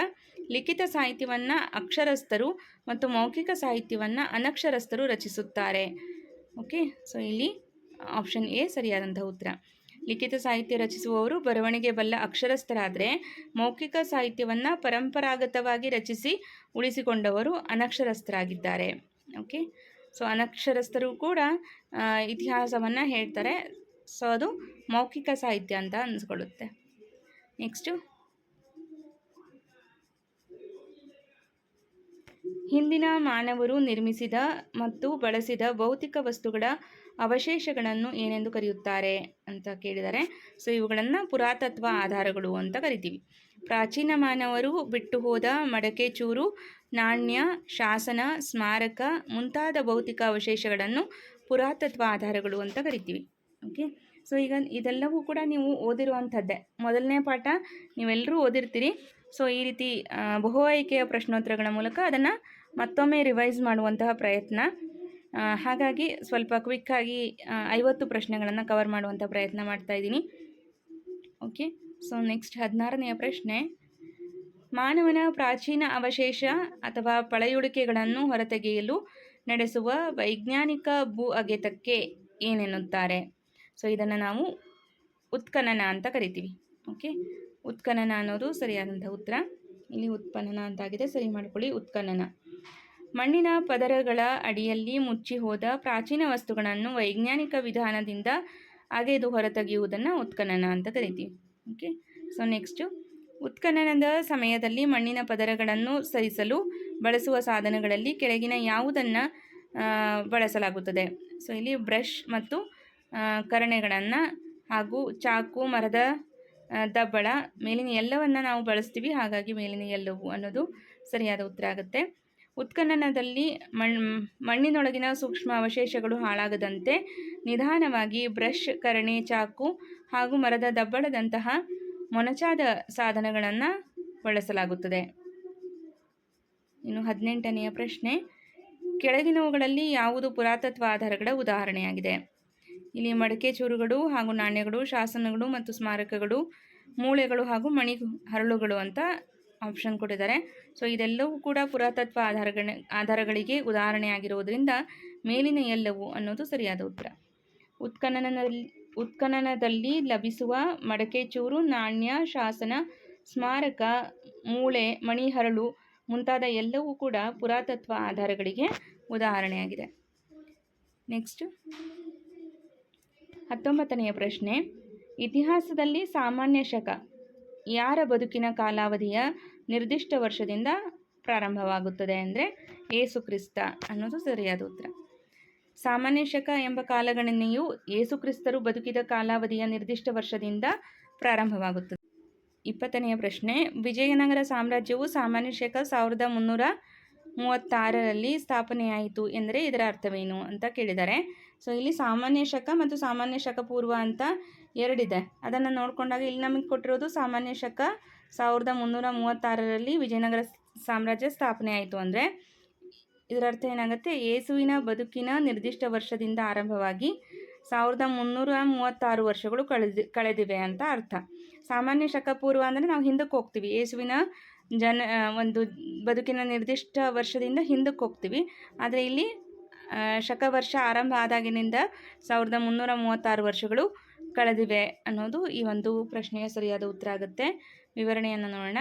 ಲಿಖಿತ ಸಾಹಿತ್ಯವನ್ನು ಅಕ್ಷರಸ್ಥರು ಮತ್ತು ಮೌಖಿಕ ಸಾಹಿತ್ಯವನ್ನು ಅನಕ್ಷರಸ್ಥರು ರಚಿಸುತ್ತಾರೆ. ಓಕೆ, ಸೊ ಇಲ್ಲಿ ಆಪ್ಷನ್ ಎ ಸರಿಯಾದಂತಹ ಉತ್ತರ. ಲಿಖಿತ ಸಾಹಿತ್ಯ ರಚಿಸುವವರು ಬರವಣಿಗೆ ಬಲ್ಲ ಅಕ್ಷರಸ್ಥರಾದರೆ, ಮೌಖಿಕ ಸಾಹಿತ್ಯವನ್ನು ಪರಂಪರಾಗತವಾಗಿ ರಚಿಸಿ ಉಳಿಸಿಕೊಂಡವರು ಅನಕ್ಷರಸ್ಥರಾಗಿದ್ದಾರೆ. ಓಕೆ, ಸೊ ಅನಕ್ಷರಸ್ಥರು ಕೂಡ ಇತಿಹಾಸವನ್ನು ಹೇಳ್ತಾರೆ. ಸೊ ಅದು ಮೌಖಿಕ ಸಾಹಿತ್ಯ ಅಂತ ಅನಿಸ್ಕೊಳ್ಳುತ್ತೆ. ನೆಕ್ಸ್ಟು, ಹಿಂದಿನ ಮಾನವರು ನಿರ್ಮಿಸಿದ ಮತ್ತು ಬಳಸಿದ ಭೌತಿಕ ವಸ್ತುಗಳ ಅವಶೇಷಗಳನ್ನು ಏನೆಂದು ಕರೆಯುತ್ತಾರೆ ಅಂತ ಕೇಳಿದ್ದಾರೆ. ಸೊ ಇವುಗಳನ್ನು ಪುರಾತತ್ವ ಆಧಾರಗಳು ಅಂತ ಕರಿತೀವಿ. ಪ್ರಾಚೀನ ಮಾನವರು ಬಿಟ್ಟು ಹೋದ ಮಡಕೆ ಚೂರು, ನಾಣ್ಯ, ಶಾಸನ, ಸ್ಮಾರಕ ಮುಂತಾದ ಭೌತಿಕ ಅವಶೇಷಗಳನ್ನು ಪುರಾತತ್ವ ಆಧಾರಗಳು ಅಂತ ಕರಿತೀವಿ. ಓಕೆ, ಸೊ ಈಗ ಇದೆಲ್ಲವೂ ಕೂಡ ನೀವು ಓದಿರುವಂಥದ್ದೇ. ಮೊದಲನೇ ಪಾಠ ನೀವೆಲ್ಲರೂ ಓದಿರ್ತೀರಿ. ಸೊ ಈ ರೀತಿ ಬಹು ಆಯ್ಕೆಯ ಪ್ರಶ್ನೋತ್ತರಗಳ ಮೂಲಕ ಅದನ್ನು ಮತ್ತೊಮ್ಮೆ ರಿವೈಸ್ ಮಾಡುವಂತಹ ಪ್ರಯತ್ನ. ಹಾಗಾಗಿ ಸ್ವಲ್ಪ ಕ್ವಿಕ್ಕಾಗಿ 50 ಪ್ರಶ್ನೆಗಳನ್ನು ಕವರ್ ಮಾಡುವಂಥ ಪ್ರಯತ್ನ ಮಾಡ್ತಾ ಇದ್ದೀನಿ. ಓಕೆ, ಸೊ ನೆಕ್ಸ್ಟ್ 16ನೇ ಪ್ರಶ್ನೆ, ಮಾನವನ ಪ್ರಾಚೀನ ಅವಶೇಷ ಅಥವಾ ಪಳೆಯುಳಿಕೆಗಳನ್ನು ಹೊರತೆಗೆಯಲು ನಡೆಸುವ ವೈಜ್ಞಾನಿಕ ಭೂ ಅಗೆತಕ್ಕೆ ಏನೆನ್ನುತ್ತಾರೆ? ಸೊ ಇದನ್ನು ನಾವು ಉತ್ಖನನ ಅಂತ ಕರಿತೀವಿ. ಓಕೆ, ಉತ್ಖನನ ಅನ್ನೋದು ಸರಿಯಾದಂಥ ಉತ್ತರ. ಇಲ್ಲಿ ಉತ್ಖನನ ಅಂತಾಗಿದೆ, ಸರಿ ಮಾಡ್ಕೊಳ್ಳಿ. ಉತ್ಖನನ ಮಣ್ಣಿನ ಪದರಗಳ ಅಡಿಯಲ್ಲಿ ಮುಚ್ಚಿ ಹೋದ ಪ್ರಾಚೀನ ವಸ್ತುಗಳನ್ನು ವೈಜ್ಞಾನಿಕ ವಿಧಾನದಿಂದ ಅಗೆದು ಹೊರತೆಗೆಯುವುದನ್ನು ಉತ್ಖನನ ಅಂತ ಕರಿತೀವಿ. ಓಕೆ, ಸೊ ನೆಕ್ಸ್ಟು, ಉತ್ಖನನದ ಸಮಯದಲ್ಲಿ ಮಣ್ಣಿನ ಪದರಗಳನ್ನು ಸರಿಸಲು ಬಳಸುವ ಸಾಧನಗಳಲ್ಲಿ ಕೆಳಗಿನ ಯಾವುದನ್ನು ಬಳಸಲಾಗುತ್ತದೆ? ಸೊ ಇಲ್ಲಿ ಬ್ರಷ್ ಮತ್ತು ಕರಣೆಗಳನ್ನು ಹಾಗೂ ಚಾಕು, ಮರದ ದಬ್ಬಳ, ಮೇಲಿನ ಎಲ್ಲವನ್ನು ನಾವು ಬಳಸ್ತೀವಿ. ಹಾಗಾಗಿ ಮೇಲಿನ ಎಲ್ಲವು ಅನ್ನೋದು ಸರಿಯಾದ ಉತ್ತರ ಆಗುತ್ತೆ. ಉತ್ಖನನದಲ್ಲಿ ಮಣ್ಣಿನೊಳಗಿನ ಸೂಕ್ಷ್ಮ ಅವಶೇಷಗಳು ಹಾಳಾಗದಂತೆ ನಿಧಾನವಾಗಿ ಬ್ರಷ್, ಕರಣೆ, ಚಾಕು ಹಾಗೂ ಮರದ ದಬ್ಬಳದಂತಹ ಮೊನಚಾದ ಸಾಧನಗಳನ್ನು ಬಳಸಲಾಗುತ್ತದೆ. ಇನ್ನು 18ನೇ ಪ್ರಶ್ನೆ, ಕೆಳಗಿನವುಗಳಲ್ಲಿ ಯಾವುದು ಪುರಾತತ್ವ ಆಧಾರಗಳ ಉದಾಹರಣೆಯಾಗಿದೆ? ಇಲ್ಲಿ ಮಡಕೆ ಚೂರುಗಳು ಹಾಗೂ ನಾಣ್ಯಗಳು, ಶಾಸನಗಳು ಮತ್ತು ಸ್ಮಾರಕಗಳು, ಮೂಳೆಗಳು ಹಾಗೂ ಮಣಿ ಹರಳುಗಳು ಅಂತ ಆಪ್ಷನ್ ಕೊಟ್ಟಿದ್ದಾರೆ. ಸೊ ಇದೆಲ್ಲವೂ ಕೂಡ ಪುರಾತತ್ವ ಆಧಾರಗಳಿಗೆ ಉದಾಹರಣೆಯಾಗಿರುವುದರಿಂದ ಮೇಲಿನ ಎಲ್ಲವು ಅನ್ನೋದು ಸರಿಯಾದ ಉತ್ತರ. ಉತ್ಖನನದಲ್ಲಿ ಲಭಿಸುವ ಮಡಕೆ ಚೂರು, ನಾಣ್ಯ, ಶಾಸನ, ಸ್ಮಾರಕ, ಮೂಳೆ, ಮಣಿ ಹರಳು ಮುಂತಾದ ಎಲ್ಲವೂ ಕೂಡ ಪುರಾತತ್ವ ಆಧಾರಗಳಿಗೆ ಉದಾಹರಣೆಯಾಗಿದೆ. ನೆಕ್ಸ್ಟ್ 19ನೇ ಪ್ರಶ್ನೆ, ಇತಿಹಾಸದಲ್ಲಿ ಸಾಮಾನ್ಯ ಶಕ ಯಾರ ಬದುಕಿನ ಕಾಲಾವಧಿಯ ನಿರ್ದಿಷ್ಟ ವರ್ಷದಿಂದ ಪ್ರಾರಂಭವಾಗುತ್ತದೆ ಅಂದರೆ ಏಸು ಕ್ರಿಸ್ತ ಅನ್ನೋದು ಸರಿಯಾದ ಉತ್ತರ. ಸಾಮಾನ್ಯ ಶಕ ಎಂಬ ಕಾಲಗಣನೆಯು ಏಸು ಕ್ರಿಸ್ತರು ಬದುಕಿದ ಕಾಲಾವಧಿಯ ನಿರ್ದಿಷ್ಟ ವರ್ಷದಿಂದ ಪ್ರಾರಂಭವಾಗುತ್ತದೆ. 20ನೇ ಪ್ರಶ್ನೆ, ವಿಜಯನಗರ ಸಾಮ್ರಾಜ್ಯವು ಸಾಮಾನ್ಯ ಶಕ 1336ರಲ್ಲಿ ಸ್ಥಾಪನೆಯಾಯಿತು ಎಂದರೆ ಇದರ ಅರ್ಥವೇನು ಅಂತ ಕೇಳಿದ್ದಾರೆ. ಸೊ ಇಲ್ಲಿ ಸಾಮಾನ್ಯ ಶಕ ಮತ್ತು ಸಾಮಾನ್ಯ ಶಕ ಪೂರ್ವ ಅಂತ ಎರಡಿದೆ. ಅದನ್ನು ನೋಡಿಕೊಂಡಾಗ ಇಲ್ಲಿ ನಮಗೆ ಕೊಟ್ಟಿರೋದು ಸಾಮಾನ್ಯ ಶಕ 1336ರಲ್ಲಿ ವಿಜಯನಗರ ಸಾಮ್ರಾಜ್ಯ ಸ್ಥಾಪನೆ ಆಯಿತು ಅಂದರೆ ಇದರ ಅರ್ಥ ಏನಾಗುತ್ತೆ? ಯೇಸುವಿನ ಬದುಕಿನ ನಿರ್ದಿಷ್ಟ ವರ್ಷದಿಂದ ಆರಂಭವಾಗಿ 1336 ವರ್ಷಗಳು ಕಳೆದಿವೆ ಅಂತ ಅರ್ಥ. ಸಾಮಾನ್ಯ ಶಕ ಪೂರ್ವ ಅಂದರೆ ನಾವು ಹಿಂದಕ್ಕೆ ಹೋಗ್ತೀವಿ, ಯೇಸುವಿನ ಒಂದು ಬದುಕಿನ ನಿರ್ದಿಷ್ಟ ವರ್ಷದಿಂದ ಹಿಂದಕ್ಕೆ ಹೋಗ್ತೀವಿ. ಆದರೆ ಇಲ್ಲಿ ಶಕವರ್ಷ ಆರಂಭ ಆದಾಗಿನಿಂದ 1336 ವರ್ಷಗಳು ಕಳೆದಿವೆ ಅನ್ನೋದು ಈ ಒಂದು ಪ್ರಶ್ನೆಯ ಸರಿಯಾದ ಉತ್ತರ ಆಗುತ್ತೆ. ವಿವರಣೆಯನ್ನು ನೋಡೋಣ.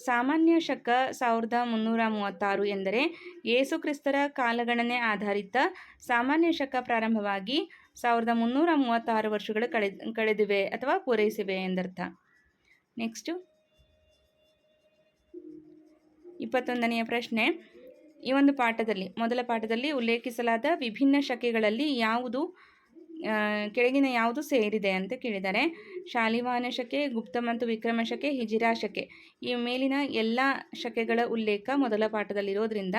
ಸಾಮಾನ್ಯ ಶಕ 1336 ಎಂದರೆ ಯೇಸು ಕ್ರಿಸ್ತರ ಕಾಲಗಣನೆ ಆಧಾರಿತ ಸಾಮಾನ್ಯ ಶಕ ಪ್ರಾರಂಭವಾಗಿ 1336 ವರ್ಷಗಳು ಕಳೆದಿವೆ ಅಥವಾ ಪೂರೈಸಿವೆ ಎಂದರ್ಥ. ನೆಕ್ಸ್ಟು 21ನೆಯ ಪ್ರಶ್ನೆ, ಈ ಒಂದು ಪಾಠದಲ್ಲಿ ಮೊದಲ ಪಾಠದಲ್ಲಿ ಉಲ್ಲೇಖಿಸಲಾದ ವಿಭಿನ್ನ ಶಕೆಗಳಲ್ಲಿ ಕೆಳಗಿನ ಯಾವುದು ಸೇರಿದೆ ಅಂತ ಕೇಳಿದ್ದಾರೆ. ಶಾಲಿವಾಹನ ಶಕೆ, ಗುಪ್ತ ಮತ್ತು ವಿಕ್ರಮ ಶಕೆ, ಹಿಜಿರಾ ಶಕೆ. ಈ ಮೇಲಿನ ಎಲ್ಲ ಶಕೆಗಳ ಉಲ್ಲೇಖ ಮೊದಲ ಪಾಠದಲ್ಲಿರೋದ್ರಿಂದ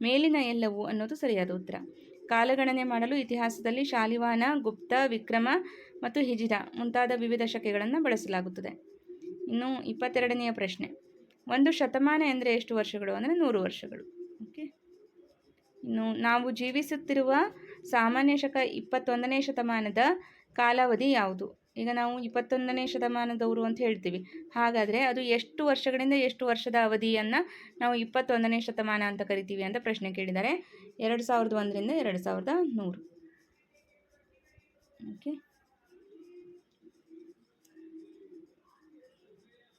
ಮೇಲಿನ ಎಲ್ಲವು ಅನ್ನೋದು ಸರಿಯಾದ ಉತ್ತರ. ಕಾಲಗಣನೆ ಮಾಡಲು ಇತಿಹಾಸದಲ್ಲಿ ಶಾಲಿವಾಹನ, ಗುಪ್ತ, ವಿಕ್ರಮ ಮತ್ತು ಹಿಜಿರಾ ಮುಂತಾದ ವಿವಿಧ ಶಕೆಗಳನ್ನು ಬಳಸಲಾಗುತ್ತದೆ. ಇನ್ನು 22ನೆಯ ಪ್ರಶ್ನೆ, ಒಂದು ಶತಮಾನ ಎಂದರೆ ಎಷ್ಟು ವರ್ಷಗಳು ಅಂದರೆ 100 ವರ್ಷಗಳು. ಓಕೆ, ಇನ್ನು ನಾವು ಜೀವಿಸುತ್ತಿರುವ ಸಾಮಾನ್ಯ ಶಕ 21ನೇ ಶತಮಾನದ ಕಾಲಾವಧಿ ಯಾವುದು? ಈಗ ನಾವು 21ನೇ ಶತಮಾನದವರು ಅಂತ ಹೇಳ್ತೀವಿ. ಹಾಗಾದರೆ ಅದು ಎಷ್ಟು ವರ್ಷಗಳಿಂದ ಎಷ್ಟು ವರ್ಷದ ಅವಧಿಯನ್ನು ನಾವು 21ನೇ ಶತಮಾನ ಅಂತ ಕರಿತೀವಿ ಅಂತ ಪ್ರಶ್ನೆ ಕೇಳಿದ್ದಾರೆ. 2001ರಿಂದ 2100. ಓಕೆ,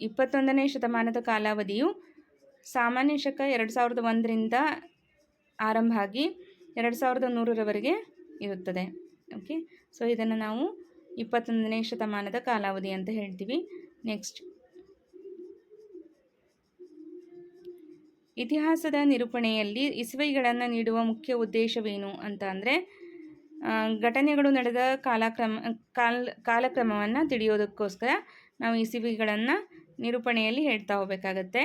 21ನೇ ಶತಮಾನದ ಕಾಲಾವಧಿಯು ಸಾಮಾನ್ಯ ಶಕ 2001ರಿಂದ ಆರಂಭ ಆಗಿ 2100ರವರೆಗೆ ಇರುತ್ತದೆ. ಓಕೆ, ಸೊ ಇದನ್ನು ನಾವು 21ನೇ ಶತಮಾನದ ಕಾಲಾವಧಿ ಅಂತ ಹೇಳ್ತೀವಿ. ನೆಕ್ಸ್ಟ್, ಇತಿಹಾಸದ ನಿರೂಪಣೆಯಲ್ಲಿ ಇಸವಿಗಳನ್ನು ನೀಡುವ ಮುಖ್ಯ ಉದ್ದೇಶವೇನು ಅಂತ ಅಂದರೆ, ಘಟನೆಗಳು ನಡೆದ ಕಾಲಕ್ರಮವನ್ನು ತಿಳಿಯೋದಕ್ಕೋಸ್ಕರ ನಾವು ಇಸವಿಗಳನ್ನು ನಿರೂಪಣೆಯಲ್ಲಿ ಹೇಳ್ತಾ ಹೋಗಬೇಕಾಗತ್ತೆ.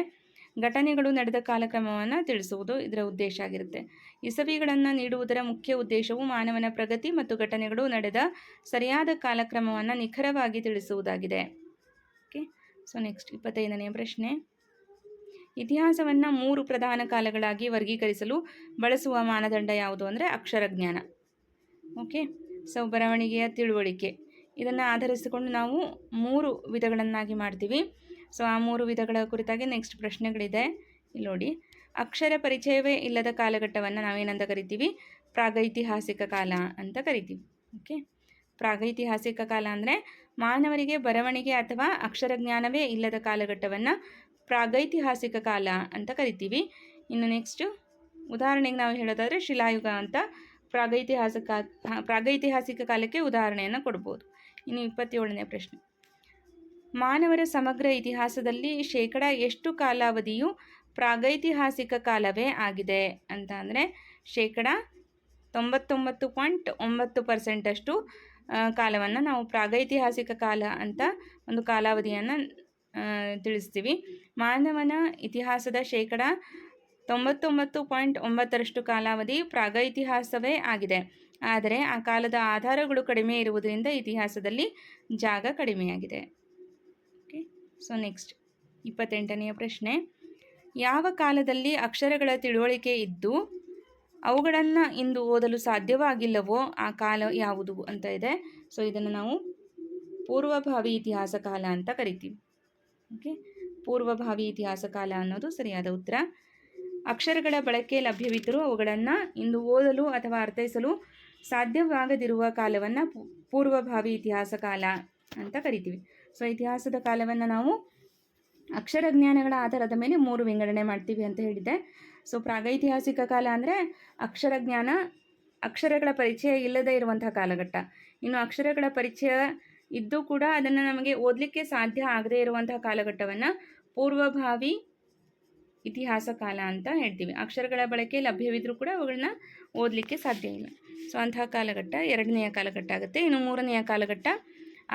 ಘಟನೆಗಳು ನಡೆದ ಕಾಲಕ್ರಮವನ್ನು ತಿಳಿಸುವುದು ಇದರ ಉದ್ದೇಶ ಆಗಿರುತ್ತೆ. ಇಸವಿಗಳನ್ನು ನೀಡುವುದರ ಮುಖ್ಯ ಉದ್ದೇಶವು ಮಾನವನ ಪ್ರಗತಿ ಮತ್ತು ಘಟನೆಗಳು ನಡೆದ ಸರಿಯಾದ ಕಾಲಕ್ರಮವನ್ನು ನಿಖರವಾಗಿ ತಿಳಿಸುವುದಾಗಿದೆ. ಓಕೆ, ಸೊ ನೆಕ್ಸ್ಟ್ 25ನೇ ಪ್ರಶ್ನೆ. ಇತಿಹಾಸವನ್ನು 3 ಪ್ರಧಾನ ಕಾಲಗಳಾಗಿ ವರ್ಗೀಕರಿಸಲು ಬಳಸುವ ಮಾನದಂಡ ಯಾವುದು ಅಂದರೆ ಅಕ್ಷರಜ್ಞಾನ. ಓಕೆ, ಸೊ ಬರವಣಿಗೆಯ ತಿಳುವಳಿಕೆ ಇದನ್ನು ಆಧರಿಸಿಕೊಂಡು ನಾವು 3 ವಿಧಗಳನ್ನಾಗಿ ಮಾಡ್ತೀವಿ. ಸೊ ಆ 3 ವಿಧಗಳ ಕುರಿತಾಗಿ ನೆಕ್ಸ್ಟ್ ಪ್ರಶ್ನೆಗಳಿದೆ. ಇಲ್ಲಿ ನೋಡಿ, ಅಕ್ಷರ ಪರಿಚಯವೇ ಇಲ್ಲದ ಕಾಲಘಟ್ಟವನ್ನು ನಾವೇನಂತ ಕರಿತೀವಿ? ಪ್ರಾಗೈತಿಹಾಸಿಕ ಕಾಲ ಅಂತ ಕರಿತೀವಿ. ಓಕೆ, ಪ್ರಾಗೈತಿಹಾಸಿಕ ಕಾಲ ಅಂದರೆ ಮಾನವರಿಗೆ ಬರವಣಿಗೆ ಅಥವಾ ಅಕ್ಷರಜ್ಞಾನವೇ ಇಲ್ಲದ ಕಾಲಘಟ್ಟವನ್ನು ಪ್ರಾಗೈತಿಹಾಸಿಕ ಕಾಲ ಅಂತ ಕರಿತೀವಿ. ಇನ್ನು ನೆಕ್ಸ್ಟು ಉದಾಹರಣೆಗೆ ನಾವು ಹೇಳೋದಾದರೆ ಶಿಲಾಯುಗ ಅಂತ ಪ್ರಾಗೈತಿಹಾಸಿಕ ಕಾಲಕ್ಕೆ ಉದಾಹರಣೆಯನ್ನು ಕೊಡ್ಬೋದು. ಇನ್ನು 27ನೇ ಪ್ರಶ್ನೆ. ಮಾನವರ ಸಮಗ್ರ ಇತಿಹಾಸದಲ್ಲಿ ಶೇಕಡ ಎಷ್ಟು ಕಾಲಾವಧಿಯು ಪ್ರಾಗೈತಿಹಾಸಿಕ ಕಾಲವೇ ಆಗಿದೆ ಅಂತ ಅಂದರೆ ಶೇಕಡ 99.9% ಕಾಲವನ್ನು ನಾವು ಪ್ರಾಗೈತಿಹಾಸಿಕ ಕಾಲ ಅಂತ ಒಂದು ಕಾಲಾವಧಿಯನ್ನು ತಿಳಿಸ್ತೀವಿ. ಮಾನವನ ಇತಿಹಾಸದ ಶೇಕಡ 99.9% ಕಾಲಾವಧಿ ಪ್ರಾಗೈತಿಹಾಸವೇ ಆಗಿದೆ. ಆದರೆ ಆ ಕಾಲದ ಆಧಾರಗಳು ಕಡಿಮೆ ಇರುವುದರಿಂದ ಇತಿಹಾಸದಲ್ಲಿ ಜಾಗ ಕಡಿಮೆಯಾಗಿದೆ. ಓಕೆ, ಸೊ ನೆಕ್ಸ್ಟ್ 28ನೆಯ ಪ್ರಶ್ನೆ. ಯಾವ ಕಾಲದಲ್ಲಿ ಅಕ್ಷರಗಳ ತಿಳುವಳಿಕೆ ಇದ್ದು ಅವುಗಳನ್ನು ಇಂದು ಓದಲು ಸಾಧ್ಯವಾಗಿಲ್ಲವೋ ಆ ಕಾಲ ಯಾವುದು ಅಂತ ಇದೆ. ಸೊ ಇದನ್ನು ನಾವು ಪೂರ್ವಭಾವಿ ಇತಿಹಾಸ ಕಾಲ ಅಂತ ಕರಿತೀವಿ. ಓಕೆ, ಪೂರ್ವಭಾವಿ ಇತಿಹಾಸ ಕಾಲ ಅನ್ನೋದು ಸರಿಯಾದ ಉತ್ತರ. ಅಕ್ಷರಗಳ ಬಳಕೆ ಲಭ್ಯವಿದ್ದರೂ ಅವುಗಳನ್ನು ಇಂದು ಓದಲು ಅಥವಾ ಅರ್ಥೈಸಲು ಸಾಧ್ಯವಾಗದಿರುವ ಕಾಲವನ್ನು ಪೂರ್ವಭಾವಿ ಇತಿಹಾಸ ಕಾಲ ಅಂತ ಕರಿತೀವಿ. ಸೊ ಇತಿಹಾಸದ ಕಾಲವನ್ನು ನಾವು ಅಕ್ಷರ ಜ್ಞಾನಗಳ ಆಧಾರದ ಮೇಲೆ 3 ವಿಂಗಡಣೆ ಮಾಡ್ತೀವಿ ಅಂತ ಹೇಳಿದ್ದೆ. ಸೊ ಪ್ರಾಗೈತಿಹಾಸಿಕ ಕಾಲ ಅಂದರೆ ಅಕ್ಷರಗಳ ಪರಿಚಯ ಇಲ್ಲದೇ ಇರುವಂತಹ ಕಾಲಘಟ್ಟ. ಇನ್ನು ಅಕ್ಷರಗಳ ಪರಿಚಯ ಇದ್ದು ಕೂಡ ಅದನ್ನು ನಮಗೆ ಓದಲಿಕ್ಕೆ ಸಾಧ್ಯ ಆಗದೇ ಇರುವಂತಹ ಕಾಲಘಟ್ಟವನ್ನು ಪೂರ್ವಭಾವಿ ಇತಿಹಾಸ ಕಾಲ ಅಂತ ಹೇಳ್ತೀವಿ. ಅಕ್ಷರಗಳ ಬಳಕೆ ಲಭ್ಯವಿದ್ದರೂ ಕೂಡ ಅವುಗಳನ್ನ ಓದಲಿಕ್ಕೆ ಸಾಧ್ಯ ಇಲ್ಲ. ಸೊ ಅಂತಹ ಕಾಲಘಟ್ಟ 2ನೆಯ ಕಾಲಘಟ್ಟ ಆಗುತ್ತೆ. ಇನ್ನು 3ನೆಯ ಕಾಲಘಟ್ಟ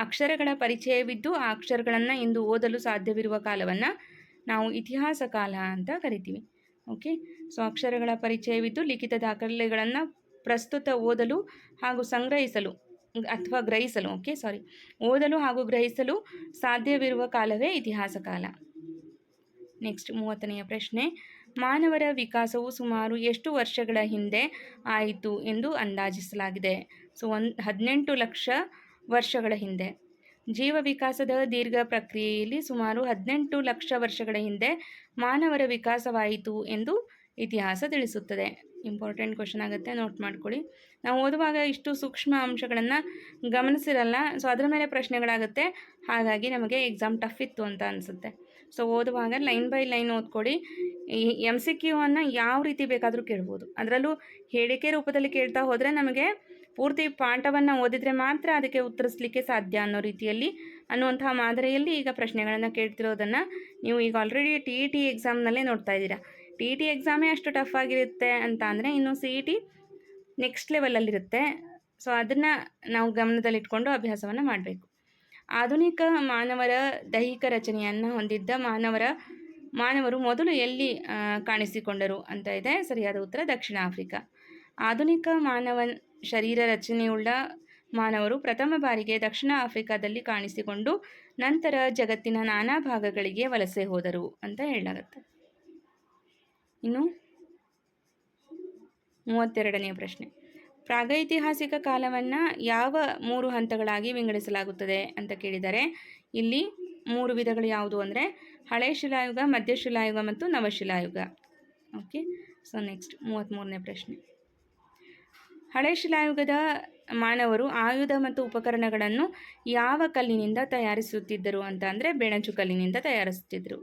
ಅಕ್ಷರಗಳ ಪರಿಚಯವಿದ್ದು ಆ ಅಕ್ಷರಗಳನ್ನು ಇಂದು ಓದಲು ಸಾಧ್ಯವಿರುವ ಕಾಲವನ್ನು ನಾವು ಇತಿಹಾಸ ಕಾಲ ಅಂತ ಕರಿತೀವಿ. ಓಕೆ, ಸೊ ಅಕ್ಷರಗಳ ಪರಿಚಯವಿದ್ದು ಲಿಖಿತ ದಾಖಲೆಗಳನ್ನು ಪ್ರಸ್ತುತ ಓದಲು ಹಾಗೂ ಸಂಗ್ರಹಿಸಲು ಅಥವಾ ಗ್ರಹಿಸಲು ಓದಲು ಹಾಗೂ ಗ್ರಹಿಸಲು ಸಾಧ್ಯವಿರುವ ಕಾಲವೇ ಇತಿಹಾಸ ಕಾಲ. ನೆಕ್ಸ್ಟ್ 30ನೆಯ ಪ್ರಶ್ನೆ. ಮಾನವರ ವಿಕಾಸವು ಸುಮಾರು ಎಷ್ಟು ವರ್ಷಗಳ ಹಿಂದೆ ಆಯಿತು ಎಂದು ಅಂದಾಜಿಸಲಾಗಿದೆ? ಸೊ 18 ಲಕ್ಷ ವರ್ಷಗಳ ಹಿಂದೆ. ಜೀವ ವಿಕಾಸದ ದೀರ್ಘ ಪ್ರಕ್ರಿಯೆಯಲ್ಲಿ ಸುಮಾರು 18 ಲಕ್ಷ ವರ್ಷಗಳ ಹಿಂದೆ ಮಾನವರ ವಿಕಾಸವಾಯಿತು ಎಂದು ಇತಿಹಾಸ ತಿಳಿಸುತ್ತದೆ. ಇಂಪಾರ್ಟೆಂಟ್ ಕ್ವಶನ್ ಆಗುತ್ತೆ, ನೋಟ್ ಮಾಡ್ಕೊಳ್ಳಿ. ನಾವು ಓದುವಾಗ ಇಷ್ಟು ಸೂಕ್ಷ್ಮ ಅಂಶಗಳನ್ನು ಗಮನಿಸಿರಲ್ಲ. ಸೊ ಅದರ ಮೇಲೆ ಪ್ರಶ್ನೆಗಳಾಗುತ್ತೆ, ಹಾಗಾಗಿ ನಮಗೆ ಎಕ್ಸಾಮ್ ಟಫ್ ಇತ್ತು ಅಂತ ಅನಿಸುತ್ತೆ. ಸೊ ಓದುವಾಗ ಲೈನ್ ಬೈ ಲೈನ್ ಓದ್ಕೊಳ್ಳಿ. ಈ MCQ ಅನ್ನು ಯಾವ ರೀತಿ ಬೇಕಾದರೂ ಕೇಳ್ಬೋದು. ಅದರಲ್ಲೂ ಹೇಳಿಕೆ ರೂಪದಲ್ಲಿ ಕೇಳ್ತಾ ಹೋದರೆ ನಮಗೆ ಪೂರ್ತಿ ಪಾಠವನ್ನು ಓದಿದರೆ ಮಾತ್ರ ಅದಕ್ಕೆ ಉತ್ತರಿಸಲಿಕ್ಕೆ ಸಾಧ್ಯ ಅನ್ನುವಂತಹ ಮಾದರಿಯಲ್ಲಿ ಈಗ ಪ್ರಶ್ನೆಗಳನ್ನು ಕೇಳ್ತಿರೋದನ್ನು ನೀವು ಈಗ ಆಲ್ರೆಡಿ TET ಎಕ್ಸಾಮ್ನಲ್ಲೇ ನೋಡ್ತಾ ಇದ್ದೀರಾ. TET ಎಕ್ಸಾಮೇ ಅಷ್ಟು ಟಫ್ ಆಗಿರುತ್ತೆ ಅಂತ ಅಂದರೆ ಇನ್ನು CET ನೆಕ್ಸ್ಟ್ ಲೆವೆಲಲ್ಲಿರುತ್ತೆ. ಸೊ ಅದನ್ನು ನಾವು ಗಮನದಲ್ಲಿಟ್ಕೊಂಡು ಅಭ್ಯಾಸವನ್ನು ಮಾಡಬೇಕು. ಆಧುನಿಕ ಮಾನವರ ದೈಹಿಕ ರಚನೆಯನ್ನು ಹೊಂದಿದ್ದ ಮಾನವರು ಮೊದಲು ಎಲ್ಲಿ ಕಾಣಿಸಿಕೊಂಡರು ಅಂತ ಇದೆ. ಸರಿಯಾದ ಉತ್ತರ ದಕ್ಷಿಣ ಆಫ್ರಿಕಾ. ಆಧುನಿಕ ಶರೀರ ರಚನೆಯುಳ್ಳ ಮಾನವರು ಪ್ರಥಮ ಬಾರಿಗೆ ದಕ್ಷಿಣ ಆಫ್ರಿಕಾದಲ್ಲಿ ಕಾಣಿಸಿಕೊಂಡು ನಂತರ ಜಗತ್ತಿನ ನಾನಾ ಭಾಗಗಳಿಗೆ ವಲಸೆ ಹೋದರು ಅಂತ ಹೇಳಲಾಗುತ್ತೆ. ಇನ್ನು 32ನೇ ಪ್ರಶ್ನೆ. ಪ್ರಾಗೈತಿಹಾಸಿಕ ಕಾಲವನ್ನು ಯಾವ 3 ಹಂತಗಳಾಗಿ ವಿಂಗಡಿಸಲಾಗುತ್ತದೆ ಅಂತ ಕೇಳಿದ್ದಾರೆ. ಇಲ್ಲಿ 3 ವಿಧಗಳು ಯಾವುದು ಅಂದರೆ ಹಳೆ ಶಿಲಾಯುಗ, ಮಧ್ಯಶಿಲಾಯುಗ ಮತ್ತು ನವಶಿಲಾಯುಗ. ಓಕೆ, ಸೊ ನೆಕ್ಸ್ಟ್ 33ನೇ ಪ್ರಶ್ನೆ. ಹಳೆ ಶಿಲಾಯುಗದ ಮಾನವರು ಆಯುಧ ಮತ್ತು ಉಪಕರಣಗಳನ್ನು ಯಾವ ಕಲ್ಲಿನಿಂದ ತಯಾರಿಸುತ್ತಿದ್ದರು ಅಂತ ಅಂದರೆ ಬೆಣಚು ಕಲ್ಲಿನಿಂದ ತಯಾರಿಸುತ್ತಿದ್ದರು.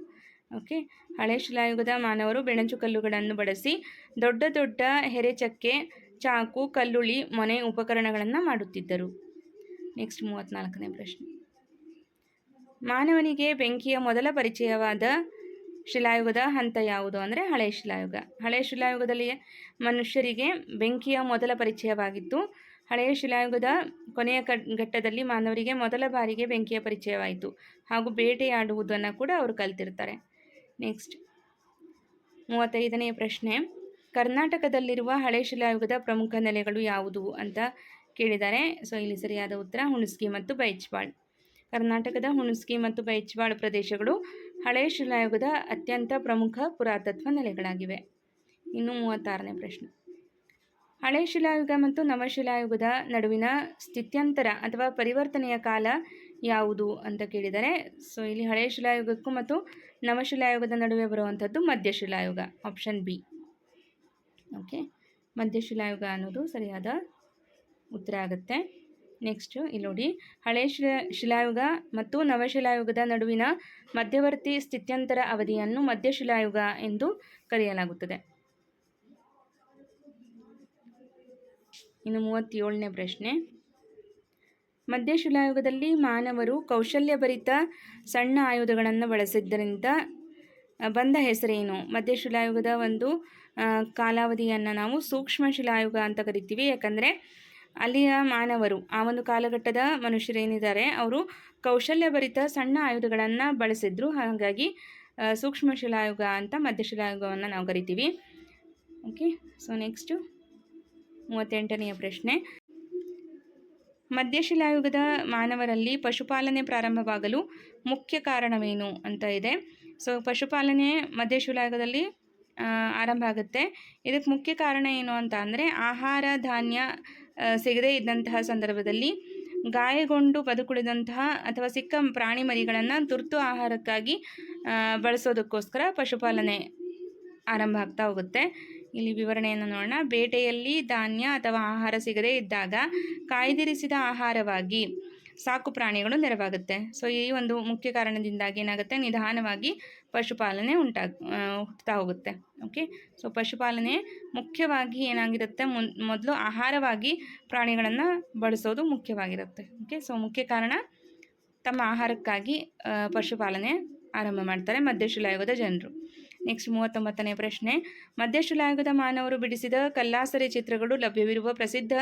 ಓಕೆ, ಹಳೆ ಶಿಲಾಯುಗದ ಮಾನವರು ಬೆಣಚು ಕಲ್ಲುಗಳನ್ನು ಬಳಸಿ ದೊಡ್ಡ ದೊಡ್ಡ ಹೆರೆಚಕ್ಕೆ, ಚಾಕು, ಕಲ್ಲುಳಿ, ಮೊನೆ ಉಪಕರಣಗಳನ್ನು ಮಾಡುತ್ತಿದ್ದರು. ನೆಕ್ಸ್ಟ್ 34ನೇ ಪ್ರಶ್ನೆ. ಮಾನವನಿಗೆ ಬೆಂಕಿಯ ಮೊದಲ ಪರಿಚಯವಾದ ಶಿಲಾಯುಗದ ಹಂತ ಯಾವುದು ಅಂದರೆ ಹಳೆ ಶಿಲಾಯುಗ. ಹಳೆಯ ಶಿಲಾಯುಗದಲ್ಲಿ ಮನುಷ್ಯರಿಗೆ ಬೆಂಕಿಯ ಮೊದಲ ಪರಿಚಯವಾಗಿತ್ತು. ಹಳೆಯ ಶಿಲಾಯುಗದ ಕೊನೆಯ ಘಟ್ಟದಲ್ಲಿ ಮಾನವರಿಗೆ ಮೊದಲ ಬಾರಿಗೆ ಬೆಂಕಿಯ ಪರಿಚಯವಾಯಿತು ಹಾಗೂ ಬೇಟೆಯಾಡುವುದನ್ನು ಕೂಡ ಅವರು ಕಲ್ತಿರ್ತಾರೆ. ನೆಕ್ಸ್ಟ್ 35ನೇ ಪ್ರಶ್ನೆ. ಕರ್ನಾಟಕದಲ್ಲಿರುವ ಹಳೆ ಶಿಲಾಯುಗದ ಪ್ರಮುಖ ನೆಲೆಗಳು ಯಾವುದು ಅಂತ ಕೇಳಿದ್ದಾರೆ. ಸೊ ಇಲ್ಲಿ ಸರಿಯಾದ ಉತ್ತರ ಹುಣಸ್ಗಿ ಮತ್ತು ಬೈಚ್ವಾಳ್. ಕರ್ನಾಟಕದ ಹುಣಸ್ಗಿ ಮತ್ತು ಬೈಚ್ವಾಳ್ ಪ್ರದೇಶಗಳು ಹಳೆ ಶಿಲಾಯುಗದ ಅತ್ಯಂತ ಪ್ರಮುಖ ಪುರಾತತ್ವ ನೆಲೆಗಳಾಗಿವೆ. ಇನ್ನು 36ನೇ ಪ್ರಶ್ನೆ. ಹಳೆ ಶಿಲಾಯುಗ ಮತ್ತು ನವಶಿಲಾಯುಗದ ನಡುವಿನ ಸ್ಥಿತ್ಯಂತರ ಅಥವಾ ಪರಿವರ್ತನೆಯ ಕಾಲ ಯಾವುದು ಅಂತ ಕೇಳಿದರೆ. ಸೊ ಇಲ್ಲಿ ಹಳೆ ಶಿಲಾಯುಗಕ್ಕೂ ಮತ್ತು ನವಶಿಲಾಯುಗದ ನಡುವೆ ಬರುವಂಥದ್ದು ಮಧ್ಯಶಿಲಾಯುಗ, ಆಪ್ಷನ್ ಬಿ. ಓಕೆ, ಮಧ್ಯಶಿಲಾಯುಗ ಅನ್ನೋದು ಸರಿಯಾದ ಉತ್ತರ ಆಗುತ್ತೆ. ನೆಕ್ಸ್ಟ್ ಇಲ್ಲಿ ನೋಡಿ, ಹಳೆ ಶಿಲಾಯುಗ ಮತ್ತು ನವಶಿಲಾಯುಗದ ನಡುವಿನ ಮಧ್ಯವರ್ತಿ ಸ್ಥಿತ್ಯಂತರ ಅವಧಿಯನ್ನು ಮಧ್ಯಶಿಲಾಯುಗ ಎಂದು ಕರೆಯಲಾಗುತ್ತದೆ. ಇನ್ನು 37ನೇ ಪ್ರಶ್ನೆ. ಮಧ್ಯಶಿಲಾಯುಗದಲ್ಲಿ ಮಾನವರು ಕೌಶಲ್ಯಭರಿತ ಸಣ್ಣ ಆಯುಧಗಳನ್ನು ಬಳಸಿದ್ದರಿಂದ ಬಂದ ಹೆಸರೇನು? ಮಧ್ಯಶಿಲಾಯುಗದ ಒಂದು ಕಾಲಾವಧಿಯನ್ನು ನಾವು ಸೂಕ್ಷ್ಮ ಶಿಲಾಯುಗ ಅಂತ ಕರಿತೀವಿ. ಯಾಕಂದರೆ ಅಲ್ಲಿಯ ಮಾನವರು, ಆ ಒಂದು ಕಾಲಘಟ್ಟದ ಮನುಷ್ಯರೇನಿದ್ದಾರೆ ಅವರು ಕೌಶಲ್ಯಭರಿತ ಸಣ್ಣ ಆಯುಧಗಳನ್ನು ಬಳಸಿದ್ರು. ಹಾಗಾಗಿ ಸೂಕ್ಷ್ಮ ಶಿಲಾಯುಗ ಅಂತ ಮಧ್ಯಶಿಲಾಯುಗವನ್ನು ನಾವು ಕರಿತೀವಿ. ಓಕೆ, ಸೊ ನೆಕ್ಸ್ಟು 38ನೆಯ ಪ್ರಶ್ನೆ. ಮಧ್ಯಶಿಲಾಯುಗದ ಮಾನವರಲ್ಲಿ ಪಶುಪಾಲನೆ ಪ್ರಾರಂಭವಾಗಲು ಮುಖ್ಯ ಕಾರಣವೇನು ಅಂತ ಇದೆ. ಸೊ ಪಶುಪಾಲನೆ ಮಧ್ಯಶಿಲಾಯುಗದಲ್ಲಿ ಆರಂಭ ಆಗುತ್ತೆ. ಇದಕ್ಕೆ ಮುಖ್ಯ ಕಾರಣ ಏನು ಅಂತ ಅಂದರೆ ಆಹಾರ ಧಾನ್ಯ ಸಿಗದೇ ಇದ್ದಂತಹ ಸಂದರ್ಭದಲ್ಲಿ ಗಾಯಗೊಂಡು ಬದುಕುಳಿದಂತಹ ಅಥವಾ ಸಿಕ್ಕ ಪ್ರಾಣಿ ಮರಿಗಳನ್ನು ತುರ್ತು ಆಹಾರಕ್ಕಾಗಿ ಬಳಸೋದಕ್ಕೋಸ್ಕರ ಪಶುಪಾಲನೆ ಆರಂಭ ಆಗ್ತಾ ಹೋಗುತ್ತೆ. ಇಲ್ಲಿ ವಿವರಣೆಯನ್ನು ನೋಡೋಣ. ಬೇಟೆಯಲ್ಲಿ ಧಾನ್ಯ ಅಥವಾ ಆಹಾರ ಸಿಗದೇ ಇದ್ದಾಗ ಕಾಯ್ದಿರಿಸಿದ ಆಹಾರವಾಗಿ ಸಾಕು ಪ್ರಾಣಿಗಳು ನೆರವಾಗುತ್ತೆ. ಸೊ ಈ ಒಂದು ಮುಖ್ಯ ಕಾರಣದಿಂದಾಗಿ ಏನಾಗುತ್ತೆ, ನಿಧಾನವಾಗಿ ಪಶುಪಾಲನೆ ಹುಟ್ಟುತ್ತಾ ಹೋಗುತ್ತೆ. ಓಕೆ, ಸೊ ಪಶುಪಾಲನೆ ಮುಖ್ಯವಾಗಿ ಏನಾಗಿರುತ್ತೆ, ಮೊದಲು ಆಹಾರವಾಗಿ ಪ್ರಾಣಿಗಳನ್ನು ಬಳಸೋದು ಮುಖ್ಯವಾಗಿರುತ್ತೆ. ಓಕೆ, ಸೊ ಮುಖ್ಯ ಕಾರಣ ತಮ್ಮ ಆಹಾರಕ್ಕಾಗಿ ಪಶುಪಾಲನೆ ಆರಂಭ ಮಾಡ್ತಾರೆ ಮಧ್ಯಶಿಲಾಯುಗದ ಜನರು. ನೆಕ್ಸ್ಟ್ 39ನೇ ಪ್ರಶ್ನೆ. ಮಧ್ಯಶಿಲಾಯುಗದ ಮಾನವರು ಬಿಡಿಸಿದ ಕಲ್ಲಾಸರೆ ಚಿತ್ರಗಳು ಲಭ್ಯವಿರುವ ಪ್ರಸಿದ್ಧ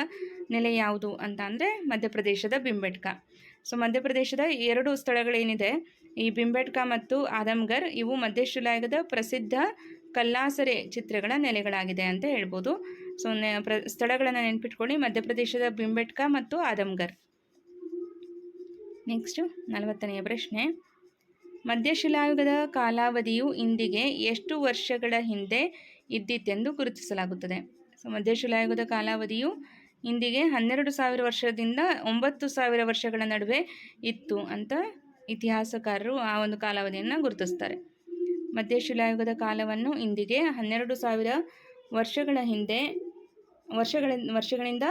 ನೆಲೆ ಯಾವುದು ಅಂತ ಅಂದರೆ ಮಧ್ಯಪ್ರದೇಶದ ಬಿಂಬೆಟ್ಕ. ಸೊ ಮಧ್ಯಪ್ರದೇಶದ 2 ಸ್ಥಳಗಳೇನಿದೆ, ಈ ಬಿಂಬೆಟ್ಕ ಮತ್ತು ಆದಮ್ಗರ್, ಇವು ಮಧ್ಯಶಿಲಾಯುಗದ ಪ್ರಸಿದ್ಧ ಕಲ್ಲಾಸರೆ ಚಿತ್ರಗಳ ನೆಲೆಗಳಾಗಿದೆ ಅಂತ ಹೇಳ್ಬೋದು. ಸೊ ಸ್ಥಳಗಳನ್ನು ನೆನ್ಪಿಟ್ಕೊಳ್ಳಿ, ಮಧ್ಯಪ್ರದೇಶದ ಬಿಂಬೆಟ್ಕ ಮತ್ತು ಆದಮ್ಗರ್. ನೆಕ್ಸ್ಟು 40ನೆಯ ಪ್ರಶ್ನೆ. ಮಧ್ಯಶಿಲಾಯುಗದ ಕಾಲಾವಧಿಯು ಇಂದಿಗೆ ಎಷ್ಟು ವರ್ಷಗಳ ಹಿಂದೆ ಇದ್ದಿತೆಂದು ಗುರುತಿಸಲಾಗುತ್ತದೆ? ಸೊ ಮಧ್ಯಶಿಲಾಯುಗದ ಕಾಲಾವಧಿಯು ಇಂದಿಗೆ 12,000 ವರ್ಷದಿಂದ 9,000 ವರ್ಷಗಳ ನಡುವೆ ಇತ್ತು ಅಂತ ಇತಿಹಾಸಕಾರರು ಆ ಒಂದು ಕಾಲಾವಧಿಯನ್ನು ಗುರುತಿಸ್ತಾರೆ. ಮಧ್ಯಶಿಲಾಯುಗದ ಕಾಲವನ್ನು ಇಂದಿಗೆ 12,000 ವರ್ಷಗಳ ಹಿಂದೆ ವರ್ಷಗಳಿಂದ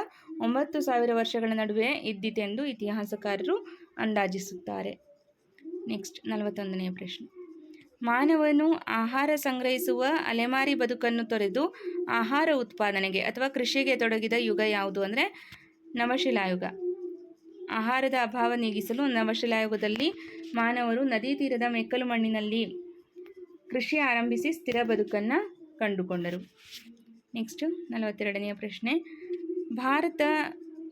9,000 ವರ್ಷಗಳ ನಡುವೆ ಇದ್ದಿತೆಂದು ಇತಿಹಾಸಕಾರರು ಅಂದಾಜಿಸುತ್ತಾರೆ. ನೆಕ್ಸ್ಟ್ 41ನೆಯ ಪ್ರಶ್ನೆ. ಮಾನವನು ಆಹಾರ ಸಂಗ್ರಹಿಸುವ ಅಲೆಮಾರಿ ಬದುಕನ್ನು ತೊರೆದು ಆಹಾರ ಉತ್ಪಾದನೆಗೆ ಅಥವಾ ಕೃಷಿಗೆ ತೊಡಗಿದ ಯುಗ ಯಾವುದು ಅಂದರೆ ನವಶಿಲಾಯುಗ. ಆಹಾರದ ಅಭಾವ ನೀಗಿಸಲು ನವಶಿಲಾಯುಗದಲ್ಲಿ ಮಾನವರು ನದಿ ತೀರದ ಮೆಕ್ಕಲು ಮಣ್ಣಿನಲ್ಲಿ ಕೃಷಿ ಆರಂಭಿಸಿ ಸ್ಥಿರ ಬದುಕನ್ನು ಕಂಡುಕೊಂಡರು. ನೆಕ್ಸ್ಟ್ 42ನೆಯ ಪ್ರಶ್ನೆ. ಭಾರತ